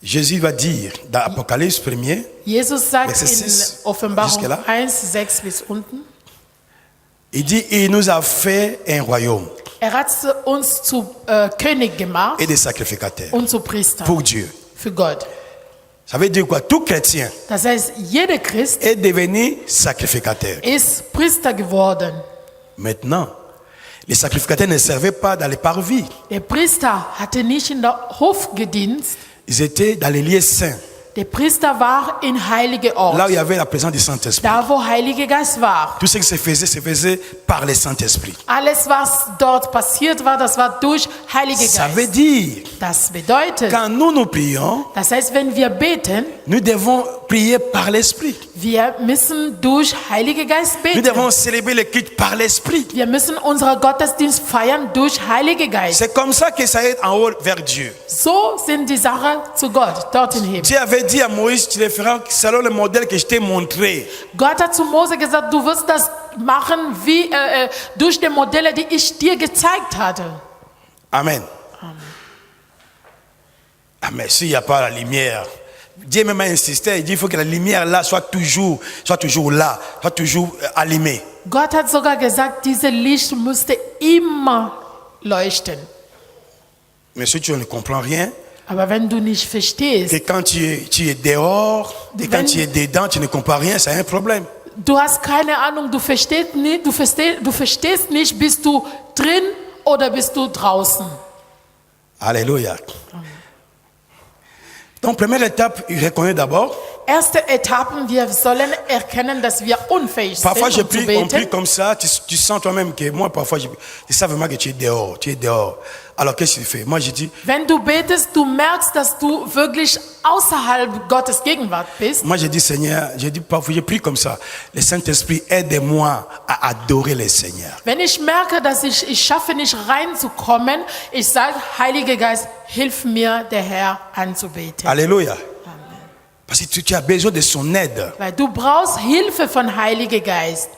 Jésus va dire dans Apocalypse 1er, Jesus sagt Verset in 6, Offenbarung jusque-là. 1, 6 bis unten, il dit, il nous a fait un royaume hat uns zu König gemacht et des sacrificateurs und zu Priester pour Dieu. für Gott. Ça veut dire quoi? Tout chrétien Das heißt, jeder Christ est devenu sacrificateur. ist Priester geworden. Maintenant, les sacrificateurs ne servaient pas dans les parvis. Der Priester hatte nicht in der Hofgedienst. Ils étaient dans les lieux saints, Der Priester war in heilige Ort. là où il y avait la présence du Saint-Esprit. Da, wo Heilige Geist war. Tout ce qui se faisait par le Saint-Esprit. Alles, was dort passiert war, das war durch Heilige Ça veut Geist. dire, Das bedeutet, quand nous prions, das heißt, wenn wir beten, nous devons prier par l'Esprit. wir müssen durch Heilige Geist Nous beten. devons célébrer le culte par l'Esprit. Wir müssen unseren Gottesdienst feiern durch Heilige Geist. C'est comme ça que ça est en haut vers Dieu. So sind die Sachen zu Gott, dorthin heben. Dieu avait dit à Moïse, tu le feras selon le modèle que je t'ai montré. Gott hat zu Mose gesagt, du wirst das machen wie durch die Modelle, die ich dir gezeigt hatte. Amen. Ah, mais s'il n'y a pas la lumière, Dieu même a insisté, il dit il faut que la lumière là soit toujours là, soit toujours allumée. Gott hat sogar gesagt, dieses Licht müsste immer leuchten. Mais si tu ne comprends rien, Aber wenn du nicht verstehst, que quand tu es dehors, et quand Wenn- tu es dedans, tu ne comprends rien, c'est un problème. du hast keine Ahnung, du verstehst nicht, bist du drin oder bist du draußen. Alléluia. Donc, première étape, il reconnaît d'abord. Erste Etappen, wir sollen erkennen, dass wir unfähig Parfois, sind, um zu on prie beten. comme ça, tu sens toi-même que moi, parfois, je sens vraiment que tu es dehors. Alors, qu'est-ce que tu fais? Moi, je dis, Wenn du betest, du merkst, dass du wirklich außerhalb Gottes Gegenwart bist. moi, je dis, Seigneur, parfois, je prie comme ça. Le Saint-Esprit, aide-moi à adorer le Seigneur. Wenn ich merke, dass ich schaffe nicht reinzukommen, ich sage, Heiliger Geist, hilf mir, der Herr anzubeten. Alléluia. Parce que tu as besoin de son aide. Weil du brauchst Hilfe von Heiliger Geist.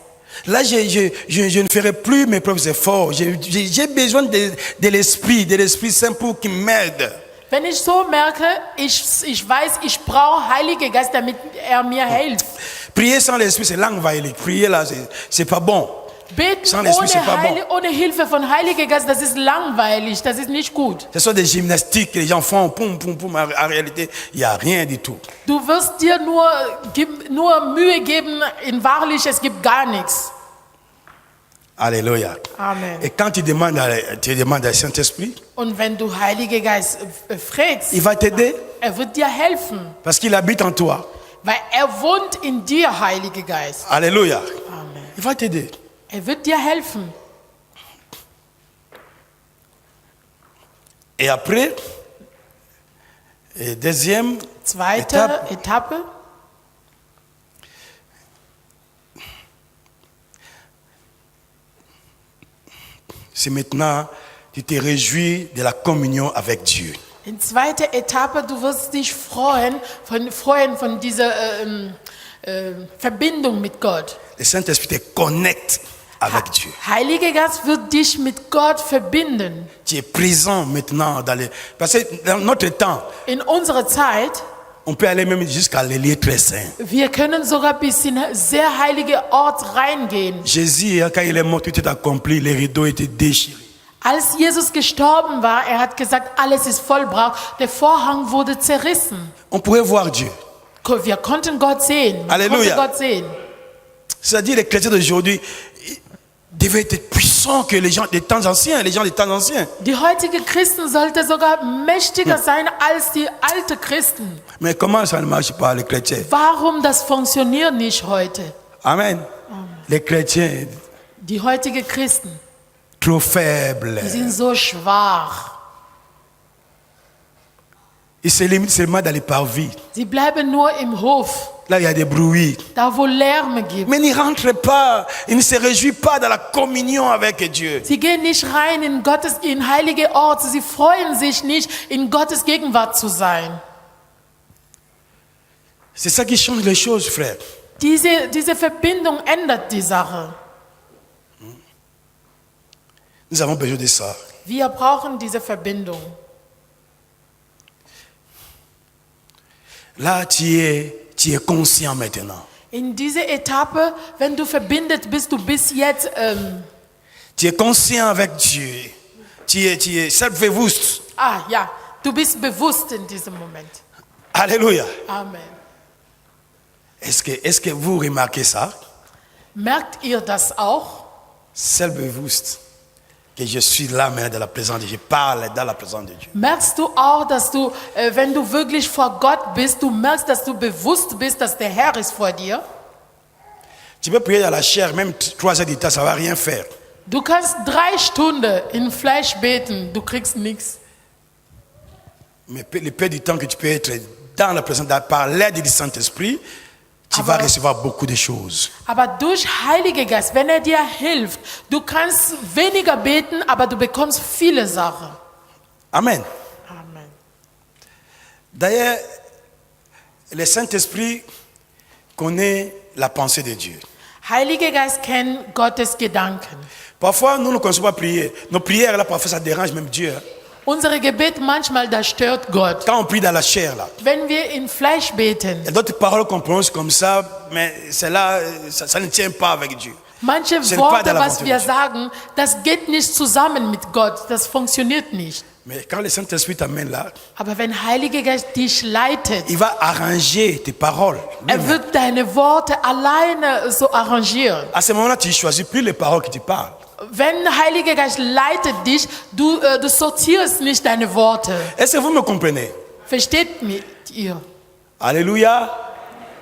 Là, je ne ferai plus mes propres efforts. J'ai besoin de l'Esprit Saint pour qu'il m'aide. Wenn ich so merke, ich weiß, ich brauche Heiliger Geist, damit er mir hilft. Prier sans l'Esprit, c'est langweilig. Prier là, c'est pas bon. Beten Sans l'Esprit, c'est pas bon. ohne Hilfe von Heiliger Geist, das ist langweilig, das ist nicht gut. Ce sont des gymnastiques que les gens font, poum, poum, poum. En réalité, il n'y a rien du tout. Du wirst dir nur Mühe geben, in wahrlich, es gibt gar nichts. Alléluia. Amen. Et quand tu demandes à Saint-Esprit, Und wenn du Heiliger Geist fragst, il va t'aider wird dir helfen, parce qu'il habite en toi. weil wohnt in dir, Heiliger Geist. Alléluia. Amen. Il va t'aider. Wird dir helfen. Et après, deuxième Zweite Etappe. c'est maintenant, tu te réjouis de la communion avec Dieu. In zweiter Etappe, du wirst dich freuen von dieser Verbindung mit Gott. Le Saint-Esprit te connecte avec Dieu. Heiliger Geist wird dich mit Gott verbinden. Tu es présent maintenant parce que dans notre temps, In unserer Zeit, on peut aller même jusqu'à les lieux très saints. wir können sogar bis in sehr heilige Ort reingehen. Jésus, quand il est mort, tout est accompli, les rideaux étaient déchirés. Als Jesus gestorben war, hat gesagt, alles ist vollbracht. Der Vorhang wurde zerrissen. On pourrait voir Dieu. Wir konnten Gott sehen. Man Alléluia. konnte Gott sehen. C'est-à-dire les chrétiens d'aujourd'hui devaient être puissants que les gens des temps anciens, Die heutigen Christen sollten sogar mächtiger sein als die alten Christen. Mais comment ça ne marche pas, les chrétiens? Warum das funktioniert nicht heute? Amen. Les chrétiens, Die heutigen Christen, trop faibles. die sind so schwach. Ils se limitent seulement dans les parvis. Sie bleiben nur im Hof, Là, il y a des bruits. da wo Lärme gibt. Mais ils ne rentrent pas, ils ne se réjouissent pas dans la communion avec Dieu. Sie gehen nicht rein in heilige Orte. Sie freuen sich nicht, in Gottes Gegenwart zu sein. C'est ça qui change les choses, frère. Diese Verbindung ändert die Sache. Nous avons besoin de ça. Wir brauchen diese Verbindung. Là, tu es conscient maintenant. In dieser Etappe, wenn du verbindet bist, du bist jetzt, Tu es conscient avec Dieu. Tu es selbstbewusst. ja, du bist bewusst in diesem Moment. Alléluia. Amen. Est-ce que vous remarquez ça? Merkt ihr das auch? Selbstbewusst. Que je suis là maintenant dans la présence de Dieu. Je parle dans la présence de Dieu. Merkst du auch, dass du, wenn du wirklich vor Gott bist, du merkst, dass du bewusst bist, dass der Herr ist vor dir? Tu peux prier dans la chair, même 3 heures du temps, ça ne va rien faire. Du kannst 3 Stunden in Fleisch beten, du kriegst nichts. Mais le peu du temps que tu peux être dans la présence, par l'aide du Saint-Esprit, tu vas recevoir beaucoup de choses. Aber durch Heiliger Geist, wenn er dir hilft, du kannst weniger beten, aber du bekommst viele Sachen. Amen. Amen. D'ailleurs, le Saint-Esprit connaît la pensée de Dieu. Heiliger Geist kennt Gottes Gedanken. Parfois, nous ne connaissons pas prier. Nos prières, là, parfois, ça dérange même Dieu. Unsere Gebet manchmal, das stört Gott. Quand on prie dans la chair, là, Wenn wir in Fleisch beten, il y a d'autres paroles qu'on prononce comme ça, mais celle-là, ça ne tient pas avec Dieu. manche C'est Worte, pas de la was Volonté wir de Dieu. sagen, das geht nicht zusammen mit Gott. Das funktioniert nicht. Mais quand le Saint-Esprit t'amène là, Aber wenn Heiliger Geist dich leitet, il va arranger tes paroles. er wird deine Worte alleine so arrangieren. À ce moment-là, tu ne choisis plus les paroles que tu parles. Wenn Heiliger Geist leitet dich, du sortierst nicht deine Worte. Est-ce que vous me comprenez? Versteht ihr? Alléluia.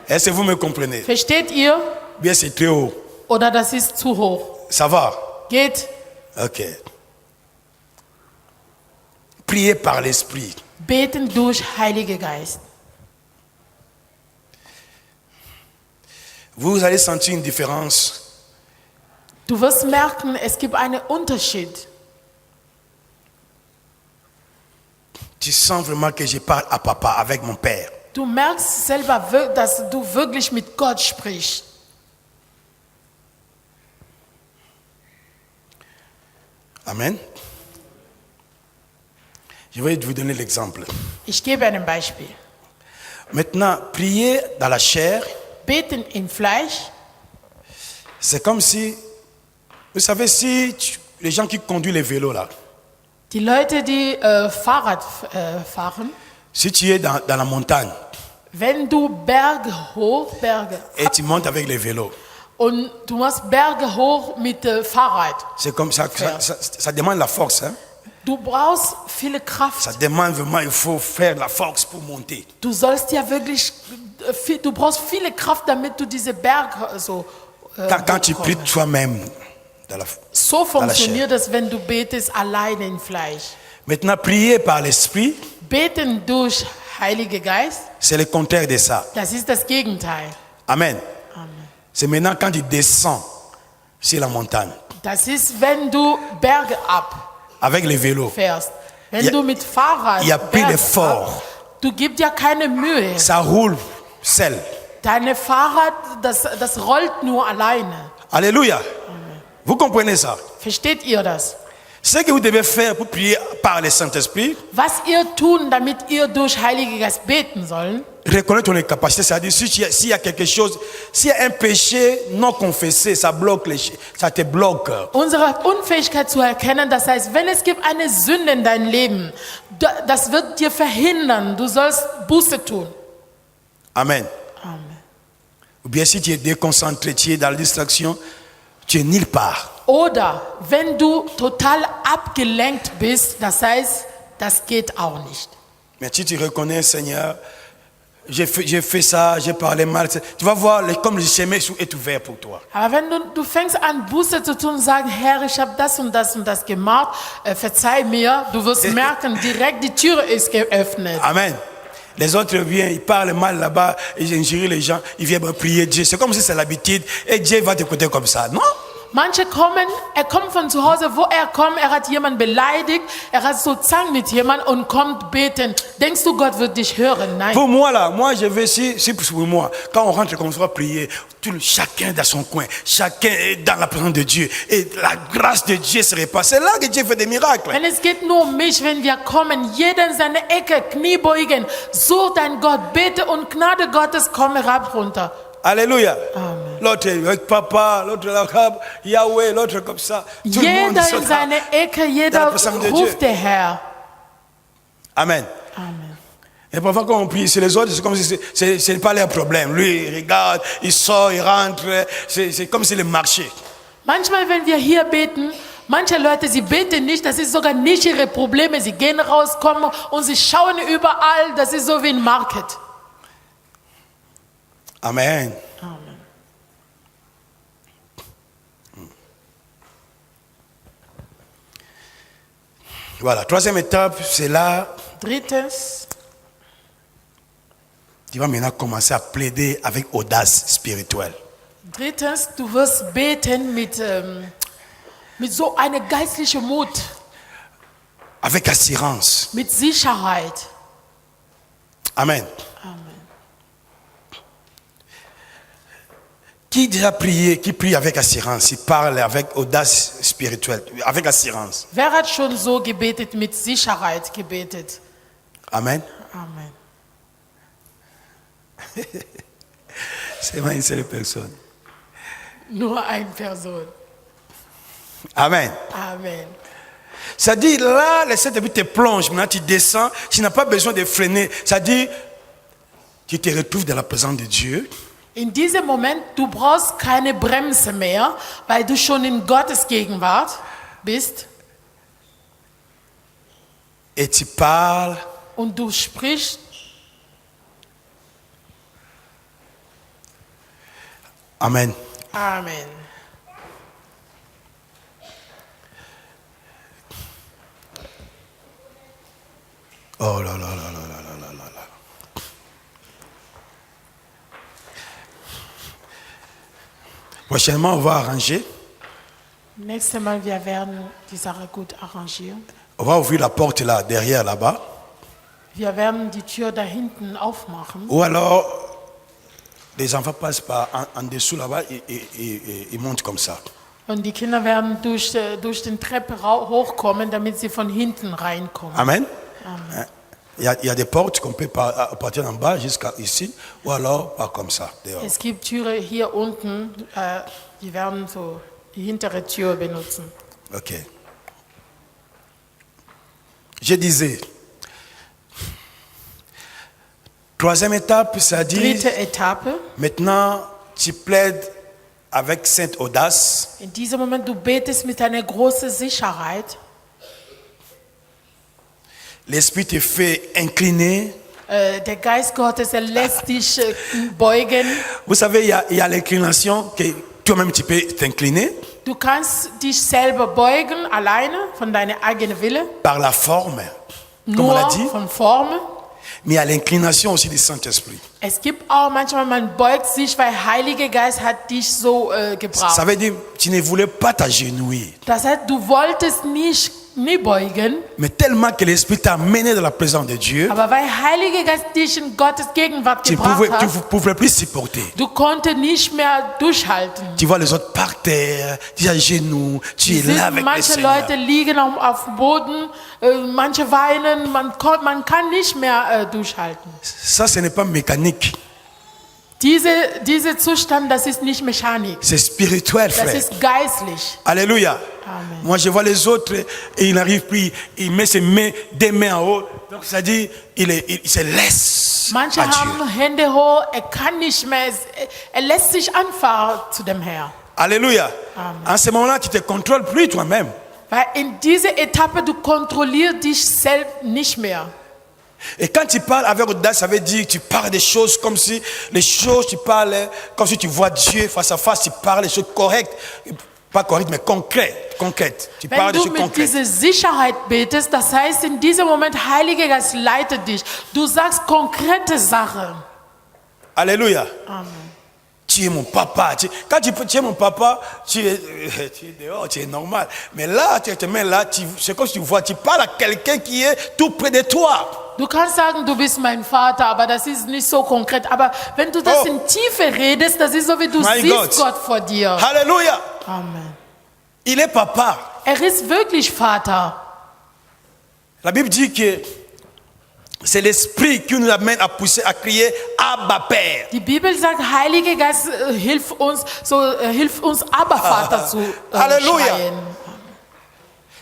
Est-ce que vous me comprenez? Versteht ihr? Bien, c'est très haut. Oder das ist zu hoch? Ça va? Geht. Ok. Priez par l'Esprit. Beten durch Heiliger Geist. Vous allez sentir une différence. Du wirst merken, es gibt einen Unterschied. Tu sens vraiment que je parle à papa avec mon père. Du merkst selber, dass du wirklich mit Gott sprichst. Amen. Je vais vous donner l'exemple. Ich gebe ein Beispiel. Maintenant, prier dans la chair, Beten in Fleisch, c'est comme si, vous savez, les gens qui conduisent les vélos là, die Leute, die Fahrrad fahren, si tu es dans la montagne wenn du Berge et tu montes avec les vélos, und du machst Berge hoch mit Fahrrad. c'est comme ça, ça demande la force. Hein? Du brauchst viele Kraft. Ça demande vraiment, il faut faire la force pour monter. Du sollst ja wirklich, du brauchst viele Kraft, damit du diese Berge so Quand tu pries toi-même, so funktioniert es, wenn du betest alleine in Fleisch. Maintenant, prier par l'Esprit, Beten durch Heiliger Geist, c'est le contraire de ça. das ist das Gegenteil. Amen. Amen. C'est maintenant quand tu descends sur la montagne Das ist, wenn du Berge avec les vélos. abfährst. Wenn Ja, du mit Fahrrad il y a plus Berge d'effort. ab, du gibst ja keine Mühe. Ça roule seul. Deine Fahrrad, das rollt nur alleine. Alléluia. Vous comprenez ça? Versteht ihr das? Ce que vous devez faire pour prier par le Saint-Esprit, Was ihr tun, damit ihr durch Heiligen Geist beten sollen, reconnaître ton incapacité, c'est-à-dire s'il y a quelque chose, s'il y a un péché non confessé, ça bloque, ça te bloque. unsere Unfähigkeit zu erkennen, das heißt, wenn es gibt eine Sünde in deinem Leben, das wird dir verhindern, du sollst Buße tun. Amen. Amen. Ou bien si tu es déconcentré, tu es dans la distraction, tu es nulle part. Oder wenn du total abgelenkt bist, das heißt, das geht auch nicht. Mais si tu reconnais, Seigneur, j'ai fait ça, j'ai parlé mal. Tu vas voir comme le chemin est ouvert pour toi. Aber wenn du fängst an, Buße zu tun und sagen, Herr, ich habe das und das und das gemacht, verzeih mir, du wirst merken, direkt die Tür ist geöffnet. Amen. Les autres viennent, ils parlent mal là-bas, ils injurient les gens, ils viennent prier Dieu. C'est comme si c'est l'habitude et Dieu va t'écouter comme ça. Non? Manche kommen, er kommt von zu Hause, wo er kommt, er hat jemanden beleidigt, er hat so Zank mit jemandem und kommt beten. Denkst du, Gott wird dich hören? Nein. Pour moi là, moi je vais c'est pour moi. Quand on rentre comme ça, on va prier, chacun dans son coin, chacun est dans la présence de Dieu. Et la grâce de Dieu se répand. C'est là que Dieu fait des miracles. Wenn es geht nur um mich, wenn wir kommen, jeder in seine Ecke, Knie beugen, such dein Gott, bete und Gnade Gottes, komme herab runter. Alléluia. Amen. L'autre avec papa, l'autre là, Yahweh, l'autre comme ça. Tout le monde Jeder saute in seine Ecke, jeder ruft der Herr. Amen. Amen. Et parfois quand on prie sur les autres, c'est comme si c'est pas leur problème. Lui, il regarde, il sort, il rentre. C'est comme si le marché. Manchmal, wenn wir hier beten, manche Leute, sie beten nicht, das ist sogar nicht ihre Probleme. Sie gehen raus, kommen und sie schauen überall, das ist so wie ein Market. Amen. Amen. Voilà, troisième étape, c'est là, Drittens, tu vas maintenant commencer à plaider avec audace spirituelle. Drittens, du wirst beten mit so einer geistlichen Mut, Avec assurance. mit Sicherheit. Amen. Amen. Qui déjà prié, qui prie avec assurance, il parle avec audace spirituelle, avec assurance. Wer hat schon so gebetet, mit Sicherheit gebetet? Amen. Amen. C'est pas une seule personne. Nur eine Person. Amen. Amen. Ça dit là, le Saint-Esprit te plonge, maintenant tu descends, tu n'as pas besoin de freiner. Ça dit, tu te retrouves dans la présence de Dieu. In diesem Moment, du brauchst keine Bremse mehr, weil du schon in Gottes Gegenwart bist Et tu parles und du sprichst. Amen. Amen. Oh là là là là là là là là. Prochainement, on va arranger. Nächstes Mal, wir werden die Sache gut arrangieren. On va ouvrir la porte là, derrière là-bas. Wir werden die Tür da hinten aufmachen. Ou alors, les enfants passent par en dessous là-bas et ils montent comme ça. Und die Kinder werden durch den Treppe hochkommen, damit sie von hinten reinkommen. Amen. Amen. Il y a des portes qu'on peut partir en bas jusqu'à ici, ou alors pas comme ça, dehors. Es gibt Türen hier unten, die werden so die hintere Tür benutzen. Ok. Je disais, troisième étape, c'est-à-dire, Dritte Etappe. maintenant, tu plaides avec sainte audace. In diesem Moment, du betest mit einer großen Sicherheit. L'Esprit te fait incliner. Der Geist Gottes, er lässt dich beugen. Vous savez, il y a l'inclination que toi-même tu peux t'incliner Du kannst dich selber beugen, alleine, von deiner eigenen Wille. par la forme, comme on l'a Nur dit, von Form. mais il y a l'inclination aussi du Saint-Esprit. Es gibt auch manchmal, man beugt sich, weil Heiliger Geist hat dich so gebraucht. Ça veut dire tu ne voulais pas t'agenouiller, Das heißt, du wolltest nicht beugen, mais tellement que l'Esprit t'a mené dans la présence de Dieu, aber weil Heiliger Geist dich in Gottes Gegenwart tu ne gebracht hat, pouvais plus supporter. du konntest nicht mehr durchhalten. Tu vois les autres par terre, tu es à genoux, tu es là avec le Manche Seigneur. Leute liegen auf dem Boden, manche weinen, man kann nicht mehr durchhalten. Ça, ce n'est pas mécanique, Dieser Zustand, das ist nicht Mechanik, c'est spirituel, das frère. ist geistlich. Alléluia. Amen. Moi, je vois les autres et il n'arrive plus. Il met ses mains, des mains en haut. Donc, ça dit, il se laisse Manche à Dieu. haben Hände hoch, er kann nicht mehr, er lässt sich anfahren zu dem Herrn. Alléluia. Amen. En ce moment-là, tu ne te contrôles plus toi-même. Weil in dieser Etappe, du kontrollierst dich selbst nicht mehr. Et quand tu parles avec audace, ça veut dire que tu parles des choses comme si les choses, tu parles comme si tu vois Dieu face à face, tu parles des choses correctes, pas correctes, mais concrètes. Tu Wenn parles des du choses mit concrètes. dieser Sicherheit betest, das heißt, in diesem Moment, Heiliger Geist leitet dich. Du sagst konkrete Sachen. Alléluia. Amen. Tu es mon papa. Quand tu es mon papa, tu es dehors, tu es normal. Mais là, tu te mets là, c'est comme si tu vois, tu parles à quelqu'un qui est tout près de toi. Du kannst sagen, du bist mein Vater, aber das ist nicht so konkret. Aber wenn du das in Tiefe redest, das ist so, wie du My siehst God. Gott vor dir. Alléluia. Amen. Il est papa. Er ist wirklich Vater. La Bible dit que c'est l'esprit qui nous amène à pousser, à crier Abba Père. Die Bibel sagt, Heiliger Geist hilft uns, aber Vater zu Halleluja. schreien.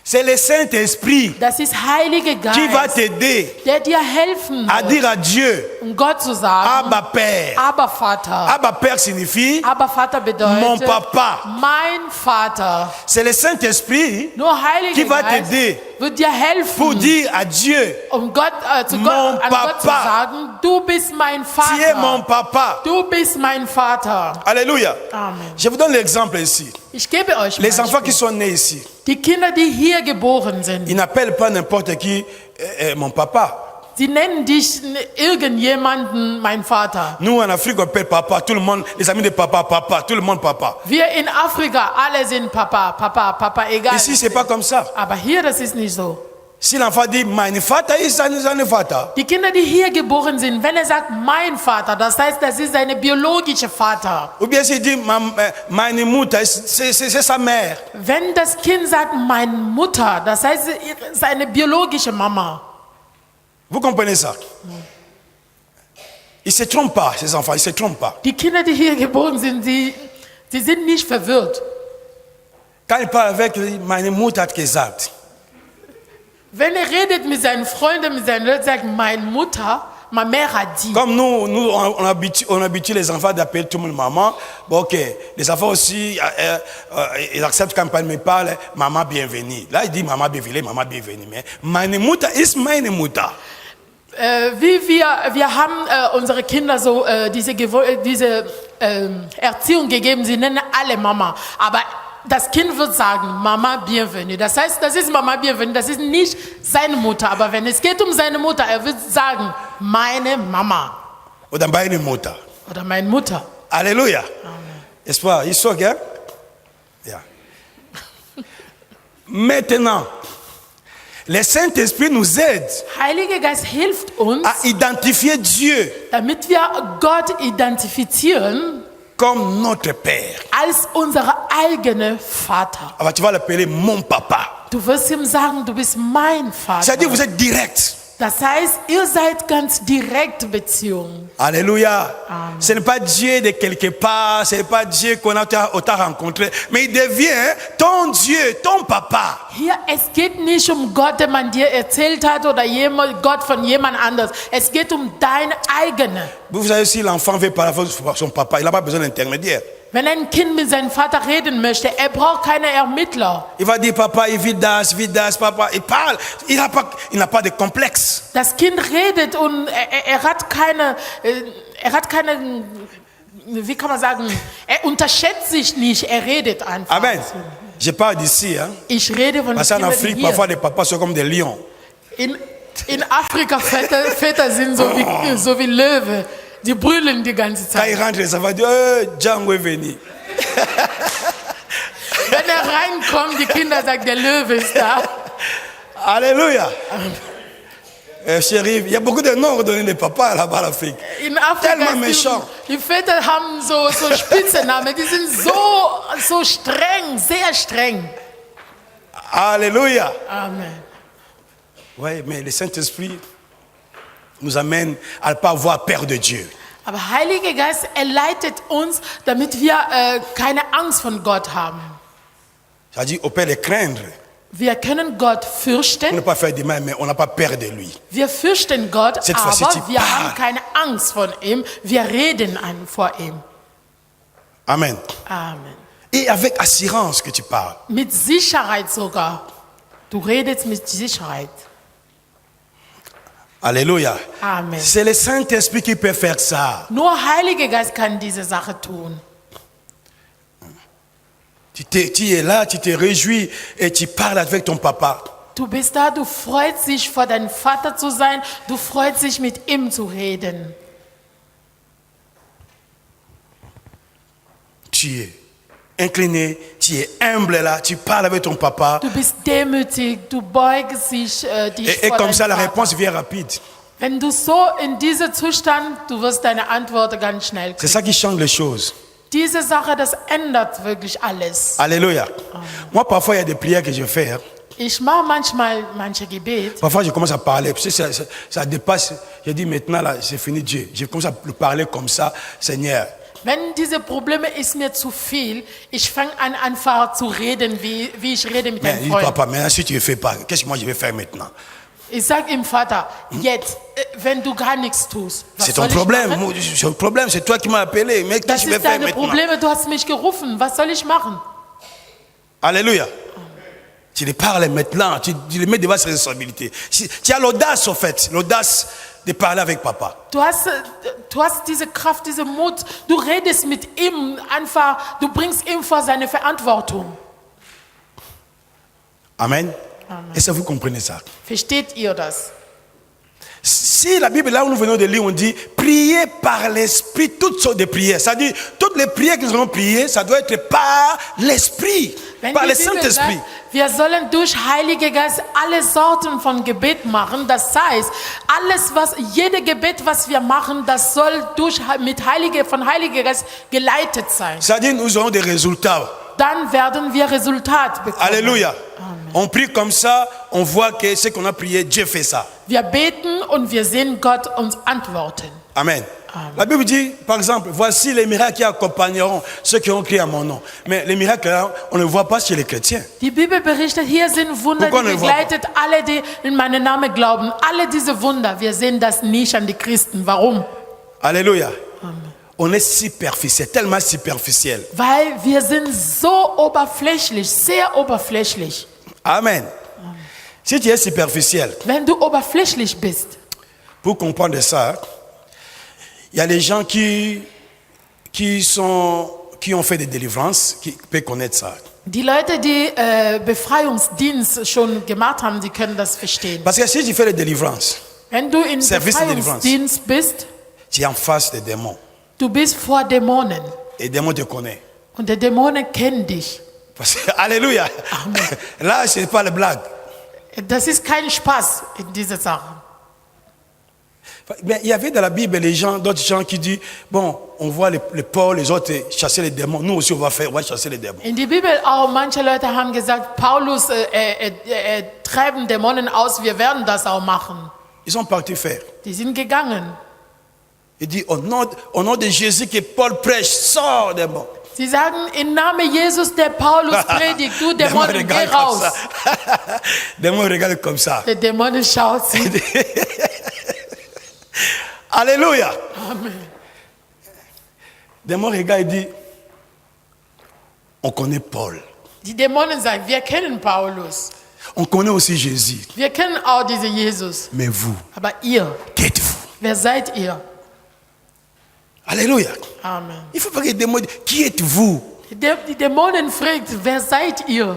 C'est le Saint-Esprit Das ist Heiliger qui va Geist, t'aider der dir helfen à wird, dire à Dieu um Gott zu sagen, Abba Père. aber Vater. Abba Père signifie Aber Vater bedeutet, mon papa. mein Vater. C'est le Saint-Esprit Nur Heiliger qui va Geist t'aider wird dir helfen, pour dire à Dieu um Gott, an Mon Gott zu Papa. sagen, du bist mein tu es mon Vater. papa. Du bist mein Vater. Alléluia. Amen. Je vous donne l'exemple ici. Ich gebe euch Les enfants Beispiel. qui sont nés ici, Die Kinder, die hier geboren sind, ils n'appellent pas n'importe qui mon papa. sie nennen dich irgendjemanden mein Vater. Nous, en Afrique, on appelle papa. Tout le monde, les amis de papa, papa. Tout le monde, papa. Wir in Afrika, alle sind Papa, Papa, Papa, egal. Ici, c'est pas comme ça. Aber hier, das ist nicht so. Si l'enfant dit, mein Vater ist seine Vater. Die Kinder, die hier geboren sind, wenn er sagt, mein Vater, das heißt, das ist seine biologische Vater. Ou bien s'il dit, meine Mutter, c'est sa mère. Wenn das Kind sagt, meine Mutter, das heißt, seine biologische Mama. Vous comprenez ça? Ils ne se trompent pas, ces enfants, ils ne se trompent pas. Die Kinder, die hier geboren sind, sie sind nicht verwirrt. Quand il parle avec lui, meine Mutter hat gesagt. Wenn er redet mit seinen Freunden, mit seinen Leuten, sagt, meine Mutter, ma mère a dit. Comme nous on habitue les enfants d'appeler tout le monde maman. Bon, ok, les enfants aussi, ils acceptent quand ils me parlent, maman bienvenue. Là, il dit maman bienvenue, maman bienvenue. Mais meine Mutter ist meine Mutter. Wie wir haben unsere Kinder so diese Erziehung gegeben, sie nennen alle Mama. Aber das Kind wird sagen, Mama bienvenue. Das heißt, das ist Mama bienvenue, das ist nicht seine Mutter. Aber wenn es geht um seine Mutter, er wird sagen, meine Mama. Oder meine Mutter. Oder meine Mutter. Alléluia. Espoir, ils sont bien? Yeah. Maintenant, le Saint-Esprit nous aide Heiliger Geist hilft uns, à identifier Dieu damit wir Gott identifizieren comme notre Père. als unsere eigene Vater. Alors tu vas l'appeler mon papa. Du wirst ihm sagen, du bist mein Vater. C'est-à-dire vous êtes direct. Das heißt, ihr seid ganz direkt Beziehung. Alléluia. Amen. Ce n'est pas Dieu de quelque part, ce n'est pas Dieu qu'on a autant rencontré, mais il devient ton Dieu, ton papa. Hier, es geht nicht um Gott, den man dir erzählt hat, oder Gott von jemand anders. Es geht um dein eigener. Vous savez, si l'enfant veut parler avec son papa, il n'a pas besoin d'intermédiaire. Wenn ein Kind mit seinem Vater reden möchte, er braucht keine Ermittler. Il va dire, papa, il vit das, papa. Il parle, il n'a pas de complexe. Das Kind redet und er hat keine, wie kann man sagen, er unterschätzt sich nicht, er redet einfach. Amen. Je parle d'ici, hein. Ich rede von Parce qu'en Kindern Afrique, hier. parfois, les papas sont comme des lions. In Afrika, Väter sind so wie Löwe. Die brüllen die ganze Quand il Zeit. rentre, ça va dire, Django est venu. Wenn er reinkommt, die Kinder sagen, der Löwe ist da. Alléluia. Chérie, il y a beaucoup de noms redonnés des papas là-bas en Afrique. In Afrika Tellement méchant. die Väter haben so Spitzennamen, die sind so streng, sehr streng. Alléluia. Amen. Oui, mais le Saint-Esprit nous amène à ne pas avoir peur de Dieu. Aber Heiliger Geist, er leitet uns, damit wir keine Angst von Gott haben. C'est-à-dire, on peut le craindre. Wir können Gott On ne fürchten, peut pas faire du mal, mais on n'a pas peur de lui. wir fürchten Gott, Cette fois-ci, aber tu wir parles. haben keine Angst von ihm, wir reden vor ihm. Amen. Amen. Et avec assurance que tu parles. Mit Sicherheit sogar. Du redest mit Sicherheit. Alléluia. Amen. C'est le Saint-Esprit qui peut faire ça. Nur Heiliger Geist kann diese Sache tun. Tu es là, tu te réjouis et tu parles avec ton papa. Du bist da, du freust dich, vor deinem Vater zu sein, du freust dich, mit ihm zu reden. Tu es incliné, tu es humble là, tu parles avec ton papa. Du bist demütig, du beugst dich Et vor comme deinem ça, la Vater. réponse vient rapide. Wenn du so in diesem Zustand, du wirst deine Antwort ganz schnell C'est kriegen. ça qui change les choses. Diese Sache, das ändert wirklich alles. Alléluia. Moi, parfois, il y a des prières que je fais. Hein. Ich mache manchmal manche Gebet. Parfois, je commence à parler. Puis ça dépasse. Je dis maintenant, là, c'est fini, Dieu. Je commence à parler comme ça, Seigneur. Wenn diese Probleme ist mir zu viel, ich fange an einfach zu reden, wie ich rede mit Mais einem il dit, Freund. papa, maintenant, si tu ne fais pas, qu'est-ce que moi je vais faire maintenant? Ich sage ihm, Vater, jetzt, wenn du gar nichts tust, was C'est ton soll ich problème. machen? Moi, c'est ton problème. C'est toi qui m'as appelé. Mais qu'est-ce Das que je vais ist faire deine maintenant? Probleme, du hast mich gerufen, was soll ich machen? Alléluia. Tu les parles maintenant. Tu les mets devant ses responsabilités. Tu as l'audace, au fait. L'audace de parler avec papa. Du hast diese Kraft, diese Mut, du redest mit ihm einfach, du bringst ihm vor seine Verantwortung. Amen. Est-ce que vous comprenez ça? Versteht ihr das? Si la Bible, là où nous venons de lire, on dit priez par l'esprit toutes sortes de prières. C'est-à-dire, toutes les prières que nous allons prier, ça doit être par l'esprit, Wenn par die le Bibel Saint-Esprit. sagt, wir sollen durch Heilige Geist alle Sorten von Gebet machen. Das heißt, jede Gebet, was wir machen, das soll von Heiliger Geist geleitet sein. C'est-à-dire, nous aurons des résultats. Dann werden wir Resultat bekommen. Alléluia. On prie comme ça, on voit que ce qu'on a prié, Dieu fait ça. Wir beten und wir sehen Gott uns antworten. Amen. Amen. La Bible dit, par exemple, voici les miracles qui accompagneront ceux qui ont crié à mon nom. Mais les miracles, là, on ne les voit pas chez les chrétiens. Die Bibel berichtet, hier sind Wunder, Pourquoi die ne voit pas? begleitet alle, die in meinen Namen glauben. Alle diese Wunder, wir sehen das nicht an die Christen. Warum? Alléluia. On est superficiel, tellement superficiel. Weil wir sind so oberflächlich, sehr oberflächlich. Amen. Si tu es superficiel, Wenn du oberflächlich bist, pour comprendre ça, il y a des gens qui ont fait des délivrances, qui peuvent connaître ça. die Leute, die Befreiungsdienst schon gemacht haben, die können das verstehen. Parce que si tu fais les délivrances, Wenn du in Service de Befreiungsdienst bist, tu es en face des démons. du bist vor Dämonen. Et les démons te connaissent. Und die Dämonen kennen dich. Parce que, alléluia. Là, ce n'est pas la blague. Das ist kein Spaß in dieser Sache. Mais il y avait dans la Bible d'autres gens qui disent, bon, on voit les Paul, les autres chasser les démons. Nous aussi, on va chasser les démons. In der Bibel auch manche Leute haben gesagt, Paulus treiben Dämonen aus, wir werden das auch machen. Ils sont partis faire. Die sind gegangen. Il dit, au nom de Jésus que Paul prêche, sors démons. Sie sagen, im Namen Jesus, der Paulus predigt, du Dämonen, geh raus. Démons regardent comme ça. Der Dämonen schaut sie. Alléluia. Amen. Démons regardent et dit, on connaît Paul. Die Dämonen sagen, wir kennen Paulus. On connaît aussi Jésus. Wir kennen auch diesen Jesus. Mais vous, Aber ihr, qui êtes-vous? wer seid ihr? Alléluia. Amen. Il faut pas que les démons disent, qui êtes-vous? Die Dämonen fragt, wer seid ihr?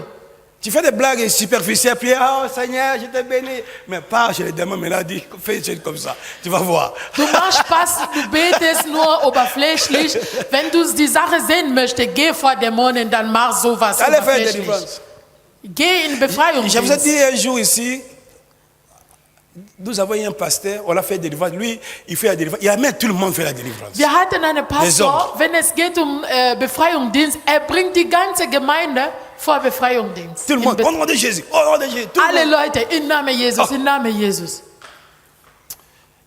Tu fais des blagues superficielles, puis, oh Seigneur, je te bénis. Mais pas chez les démons, mais là, dis, fais comme ça. Tu vas voir. Du machst Spaß, du betest nur oberflächlich. Wenn du die Sache sehen möchtest, geh vor Dämonen, dann mach sowas Allez faire des oberflächlich. délivrances. Geh in Je vous ai Befreiungsdienst. dit un jour ici, nous avons eu un pasteur, on a fait des délivrances. Lui, il fait la délivrance. Il amène tout le monde faire la délivrance. Wir hatten einen Pastor, hommes. wenn es geht Befreiungsdienst, bringt die ganze Gemeinde vor Befreiungsdienst. Tout le monde, au nom de Jésus, au nom de Jésus. Tout le Alle monde. Leute, im Namen Jesus, im Namen Jesus.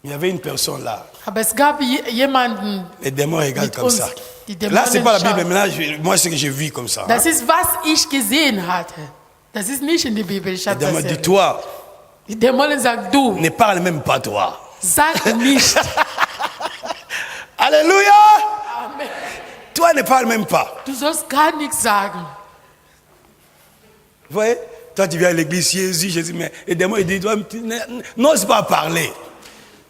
Il y avait une personne là. Aber es gab jemanden Les démons regardent mit comme uns. ça. Die Là, c'est pas la Dämonen Bible, mais schauen. là, moi, c'est ce que j'ai vu comme ça. Das ist, was ich gesehen hatte. Das ist nicht in der Bibel. Ich Les habe das démons disent, erlebt. toi, Die Dämonen sagen, du, ne parle même pas toi. sag nicht. Alléluia. Amen. Toi, ne parle même pas. Du sollst gar nichts sagen. Vous voyez? Toi, tu viens à l'église, Jésus, Jésus, mais les démons, ils disent, toi, tu n'oses pas parler.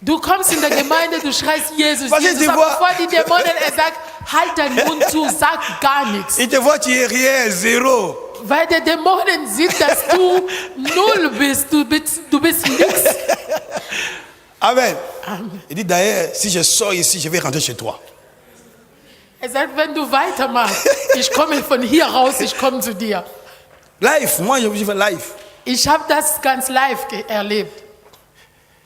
Du kommst in der Gemeinde, du schreist Jesus, Was Jesus, ist die aber Wahrheit? bevor die Dämonen, er sagt, halt deinen Mund zu, sag gar nichts. Il te voit, tu es rien, zéro. Weil der Dämonen sieht, dass du null bist, du bist nichts. Amen. Il dit d'ailleurs, si je sors ici, je vais rentrer chez toi. Er sagt, wenn du weitermachst, ich komme von hier raus, ich komme zu dir. Life, moi je veux life. Ich habe das ganz live erlebt.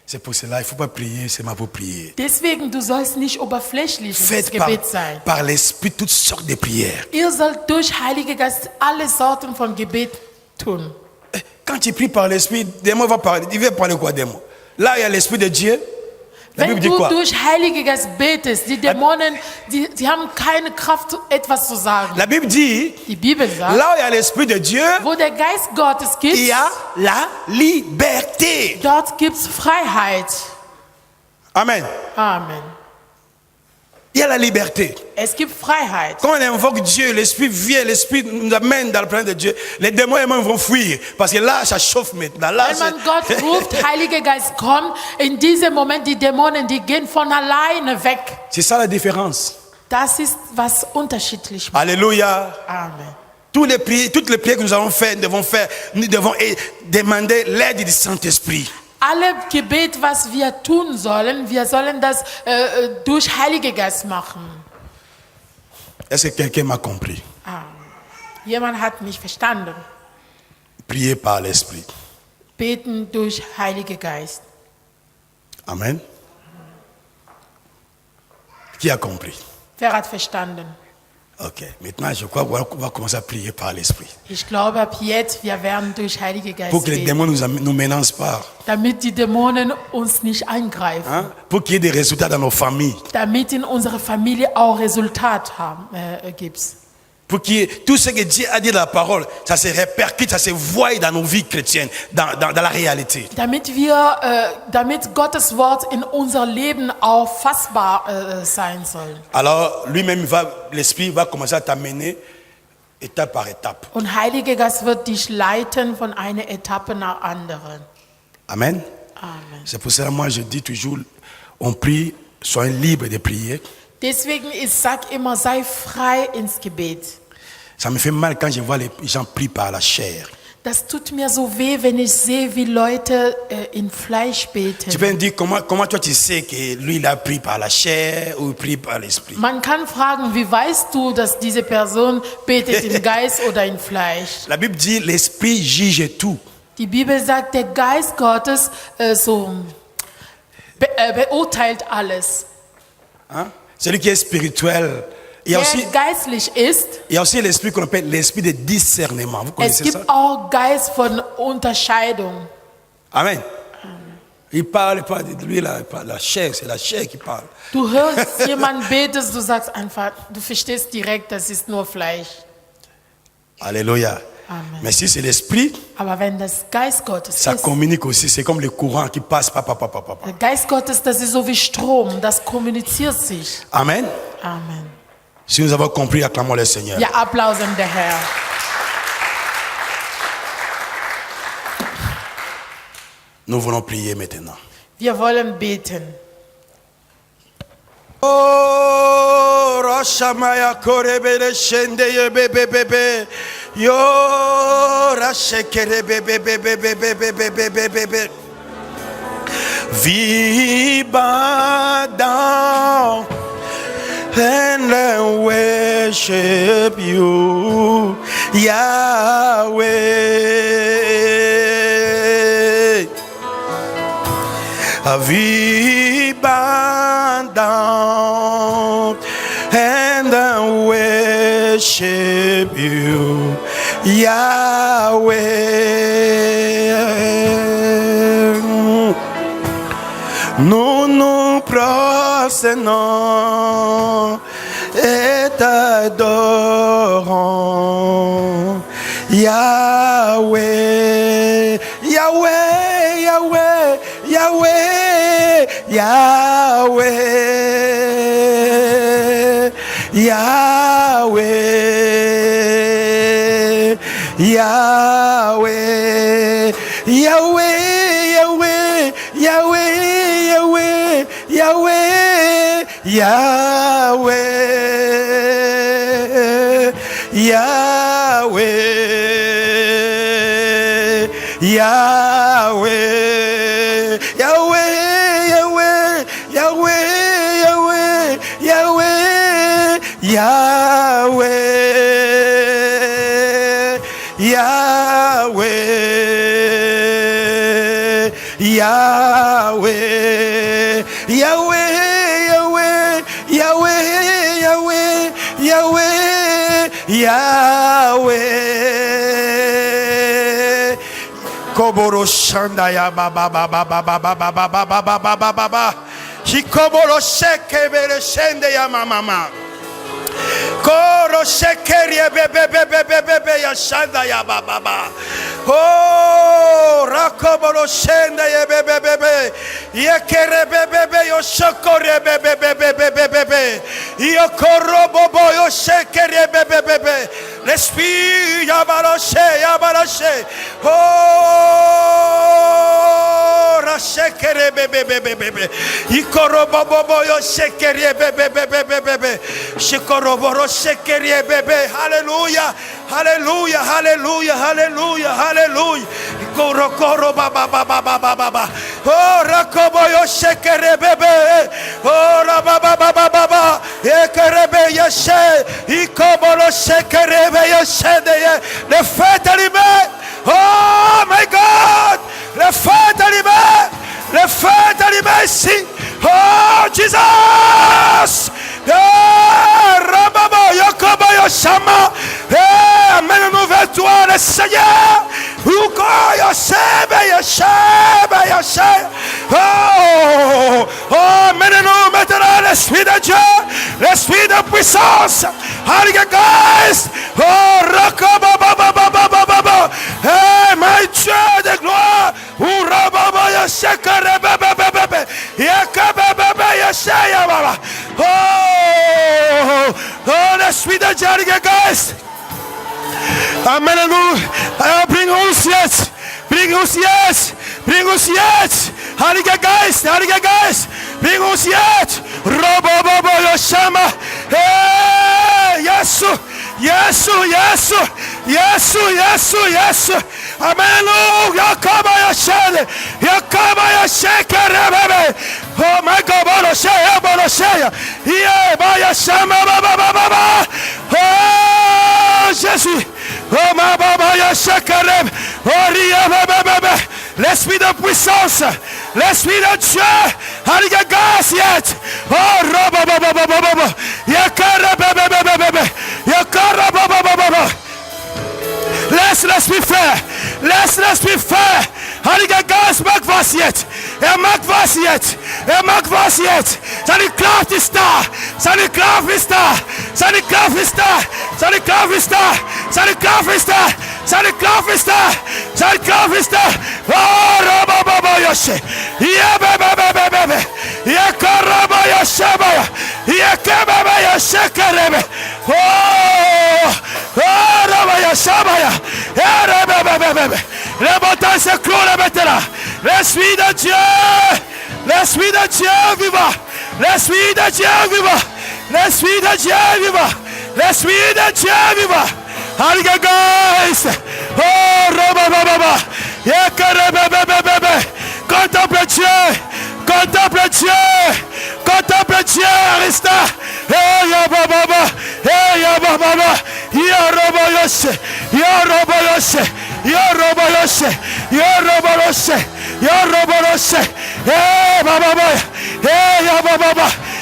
C'est pour cela, il ne faut pas prier seulement pour prier. Deswegen, du sollst nicht oberflächlich ins Faites Gebet sein. par l'esprit toutes sortes de prières. Ihr sollt durch Heilige Geist alle Sorten von Gebet tun. Quand tu pries par l'esprit, des mots va parler. Il va parler quoi des mots? Là, il y a l'esprit de Dieu. La Wenn Bible dit du quoi? durch Heilige Geist betest, die Dämonen, die haben keine Kraft, etwas zu sagen. La Bible dit, Die Bibel sagt, là où il y a l'esprit de Dieu, wo der Geist Gottes il gibt, y a la liberté. dort gibt es Freiheit. Amen. Amen. Il y a la liberté. Es gibt Freiheit. Quand on invoque Dieu, l'esprit vient, l'esprit nous amène dans le plan de Dieu. Les démons eux-mêmes vont fuir. Parce que là, ça chauffe maintenant. Là, Wenn man Gott ruft, Heiliger Geist kommt, in diesem Moment die Dämonen, die gehen von alleine weg. c'est ça la différence. Das ist, was unterschiedlich macht. Alléluia. Amen. Toutes les prières que nous allons faire, nous devons demander l'aide du Saint-Esprit. Alle Gebet, was wir tun sollen, wir sollen das durch Heilige Geist machen. Est-ce que quelqu'un m'a compris? Jemand hat mich verstanden. Prier par l'Esprit. Beten durch Heilige Geist. Amen. Qui a compris? Wer hat verstanden? Ok. Maintenant, je crois qu'on va commencer à prier par l'Esprit. Ich glaube, ab jetzt, wir werden durch Heilige Geist Pour que les beten, démons nous menacent pas. damit die Dämonen uns nicht eingreifen, Hein? Pour qu'il y ait des résultats dans nos familles. damit in unserer Familie auch Resultat gibt. Pour qu'il y ait tout ce que Dieu a dit dans la parole, ça se répercute, ça se voit dans nos vies chrétiennes, dans la réalité. Damit Gottes Wort in unser Leben auch fassbar sein soll. Alors, lui-même, l'Esprit va commencer à t'amener étape par étape. Und Heiliger Geist wird dich leiten von einer Etappe nach anderen. Amen. Amen. C'est pour cela, moi, je dis toujours, on prie, soyez libres de prier. Deswegen, ich sage immer, sei frei ins Gebet. Ça me fait mal quand je vois les gens prient par la chair. Das tut mir so weh, wenn ich sehe, wie Leute in Fleisch beten. Tu peux me dire comment toi tu sais que lui il a pris par la chair ou pris par l'esprit. Man kann fragen, wie weißt du, dass diese Person betet im Geist oder in Fleisch? La Bible dit l'esprit juge tout. Die Bibel sagt, der Geist Gottes beurteilt alles. Hein? Celui qui est spirituel. Il y a aussi, Wer geistlich ist, il y a aussi l'esprit qu'on appelle l'esprit de discernement. Vous es connaissez ça? gibt auch Geist von Unterscheidung. Amen. Il parle pas de lui, la chair, c'est la chair qui parle. Du hörst jemanden betest, du sagst einfach, du verstehst direkt, das ist nur Fleisch. Alléluia. Amen. Mais si c'est l'esprit, Aber wenn das Geist Gottes ça ist, communique aussi. C'est comme le courant qui passe. der Geist Gottes, das ist so wie Strom, das kommuniziert sich. Amen. Amen. Si nous avons compris, acclamons le Seigneur. Ja, applausen der Herr. Nous voulons prier maintenant. Wir wollen beten. Oh, Rashamaya Korebele Shende bebe. Yo, Rashekere bebe. Viva down and worship you, Yahweh. We bow down and worship you, Yahweh. Nous nous prosternons et t'adorons, Yahweh, Yahweh, Yahweh, Yahweh, Yahweh, Yahweh, Yahweh, Yahweh, Yahweh, Yahweh, Yahweh, Yahweh, Yahweh, Yahweh, Yahweh, Yahweh, Yahweh, Yahweh, Yahweh, Yahweh, Yahweh, Yahweh, Yahweh, Yahweh, Yahweh. Koboro shanda ya ba ba ba ba ba ba ba ba ba ba ba ba ba ba ba. Hikoboro sheke bere shende ya mama. Koro shekeri bebe bebe bebe ya shanda ya ba ba ba. Oh, rakoboro shende ya bebe bebe. Yekere bebe bebe yo shokore bebe bebe bebe bebe. Yokoro bobo yo shekeri bebe bebe. L'esprit yabaroshe. Oh, rashekere bebe bebe bebe. Ikoro bobo yo shekeri bebe bebe bebe. Shikoro boro shekeri bebe. Hallelujah. Hallelujah, hallelujah, hallelujah, hallelujah. Koro koro ba ba ba ba ba ba ba. Oh, rakobo yo shekere bebe. Oh, ra ba ba ba ba ba ba. Ekerebe yeshe. Ikoboro shekere be yeshe de. Le fête allumée. Oh my God. Le fête allumée. Le fête allumée ici. Oh Jesus. Rababo Yokobo Yoshama. Amène-nous vers toi, le Seigneur. Oh, amène-nous maintenant l'Esprit de Dieu, l'Esprit de puissance. Heiliger Geist. Oh, Rakabababababababa. My Dieu de gloire. Oh, Rababo Yoshekere bebe. Yakabebe Yoshaya baba. Oh, l'Esprit de Dieu, Heiliger Geist. Amène-nous, bring uns jetzt, Heiliger Geist, bring uns jetzt, Robobobo Yoshama, Yesu, Amène-nous, Yakoba Yosheke Rebebe, oh my God, Bolosheya, Yeshama, Baba, oh Jésus. Oh ma baba yashakareb, oh ria baba, l'esprit de puissance, l'esprit de Dieu, Heiliger Geist jetzt, oh roba baba, yakara baba, laisse l'esprit faire, Heiliger Geist mag was jetzt, mag was jetzt, seine Kraft ist da, seine Kraft ist da, oh Rababa Yoshe, Yabebe, Yakaraba Yoshabaya, Yakababa Yoshakarebe, oh Rababa Yoshabaya, Yarabebe, le bâtiment se clôt là maintenant, l'esprit de Dieu vivant, l'esprit de Dieu vivant, Heiliger Geist, oh Rababa, Yakarabebe, contemple Dieu, Arista,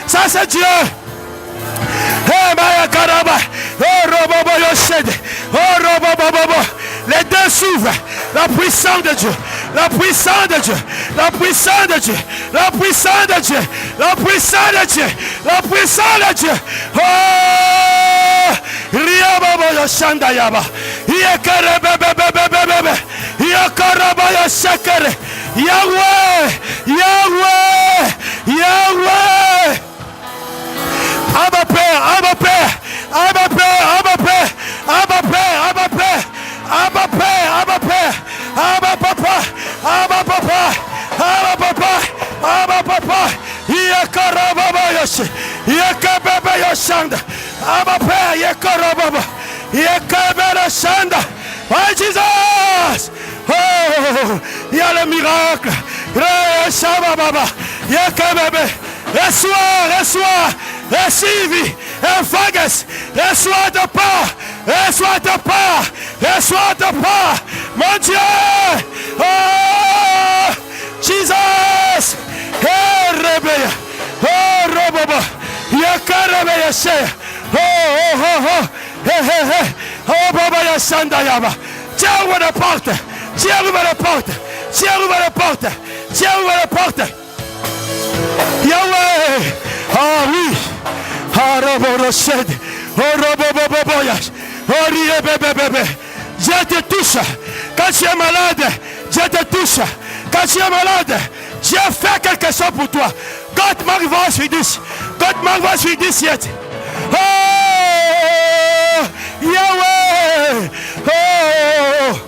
ça c'est Dieu. Les deux s'ouvrent. La puissance de Dieu. Oh, Riababa Yoshanda Yaba. Yakarabebe. Yakarabaya Shakare. Yahweh. Abba Père. Papa. Yekebebe yoshanda. Abba Père, yekorobaba. Yekebebe yoshanda. Oh Jesus. Oh, il y a le miracle. Reshababa. Yekebebe. Reçois. Receive. Enfagas. Reçois de part. Reçois de part. Mon Dieu. Oh, Jesus. Hey, Rebbe. Oh, Roboba. Yakarebe Yashe. Oh. Hey. Oh, Baba Yasanda Yaba. Dieu ouvre la porte. Dieu ouvre la porte. Yahweh. Ah oui. Ah, Robo Roched. Oh, Roboboboboyas. Oh, Riebebebebe. Dieu te touche. Quand tu es malade, Dieu te touche. Quand tu es malade, Dieu fait quelque chose pour toi. Gott mag was für dich jetzt. Oh, Yahweh. Oh,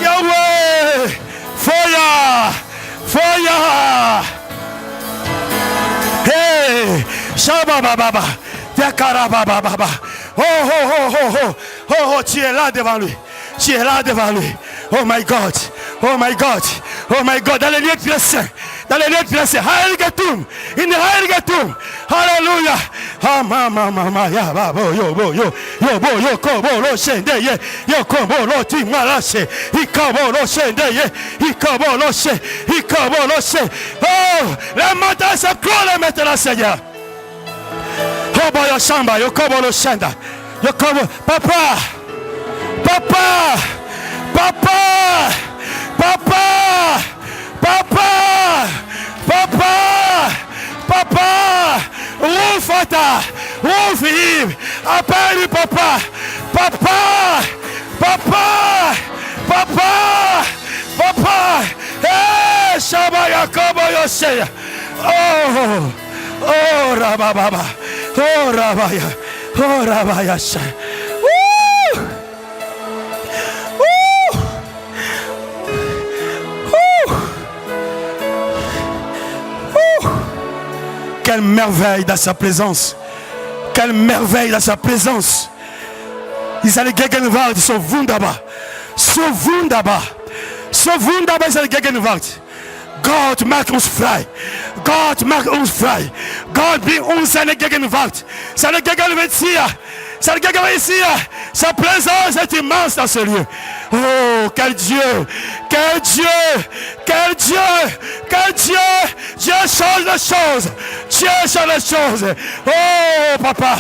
Yahweh. Feuer. Hey, Shabababa. Yakarababa. Oh, tu es là devant lui. Oh my God. Dans les lieux de saint. Heiligetum. In the Heiligetum. Hallelujah. Ah, mama, ya, babo, yo, kobo, lo, shende, ye, yo, kobo, lo, ti, malashe, ikobo, lo, shende, ye, ikobo, lo, she. Oh, les montagnes se croulent maintenant, Seigneur. Oh, boy, yo, shamba, yo, kobo, lo, shenda, yo, kobo, papa. Ouvre Yves, appelle papa. Hey, Shaba Yakobo Yoshe. Oh, Rababa. Oh, Rabaya. Oh, Rabaya. Quelle merveille dans sa présence. Ils allaient Gegenwart, so wunderbar. So wunderbar ist eine Gegenwart. Gott macht uns frei. Gott bringt uns seine Gegenwart. Seine Gegenwart ici. Sa présence est immense dans ce lieu. Oh, quel Dieu. Dieu change les choses. Oh, papa.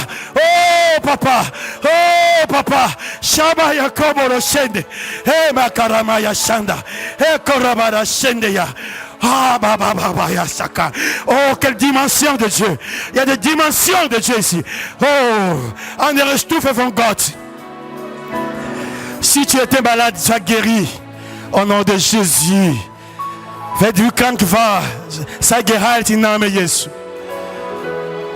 Shaba Yakobo Roshende. Hey, Makarama Yashanda. Hey, Korabara Shendeya. Ah, baba, yasaka. Oh, quelle dimension de Dieu. Il y a des dimensions de Dieu ici. Oh, on est Stufe von Gott. Si tu étais malade, tu as guéri. Au nom de Jésus. Wenn du krank war, sei geheilt im Namen Jesu.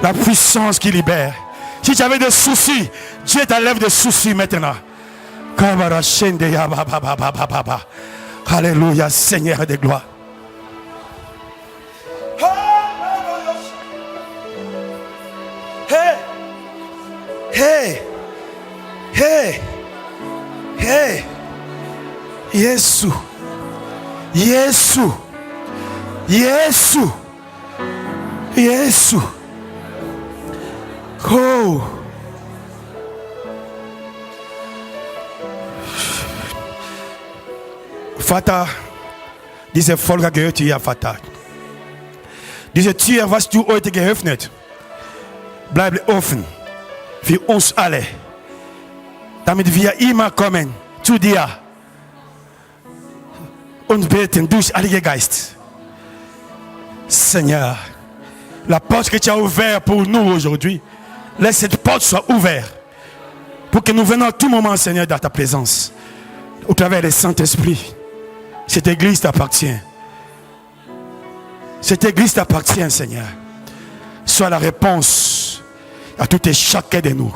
La puissance qui libère. Si tu avais des soucis, Dieu t'enlève des soucis maintenant. Alléluia, Seigneur de gloire. Hey. Yesu. Oh. Vater, diese Folge gehört dir, Vater. Diese Tür, was du heute geöffnet, bleibt offen für uns alle, damit wir immer kommen zu dir und beten durch Heiligen Geist. Seigneur, la porte que tu as ouverte pour nous aujourd'hui, laisse cette porte soit ouverte pour que nous venions à tout moment, Seigneur, dans ta présence, au travers du Saint-Esprit. Cette église t'appartient. Cette église t'appartient, Seigneur. Sois la réponse à tout et chacun de nous.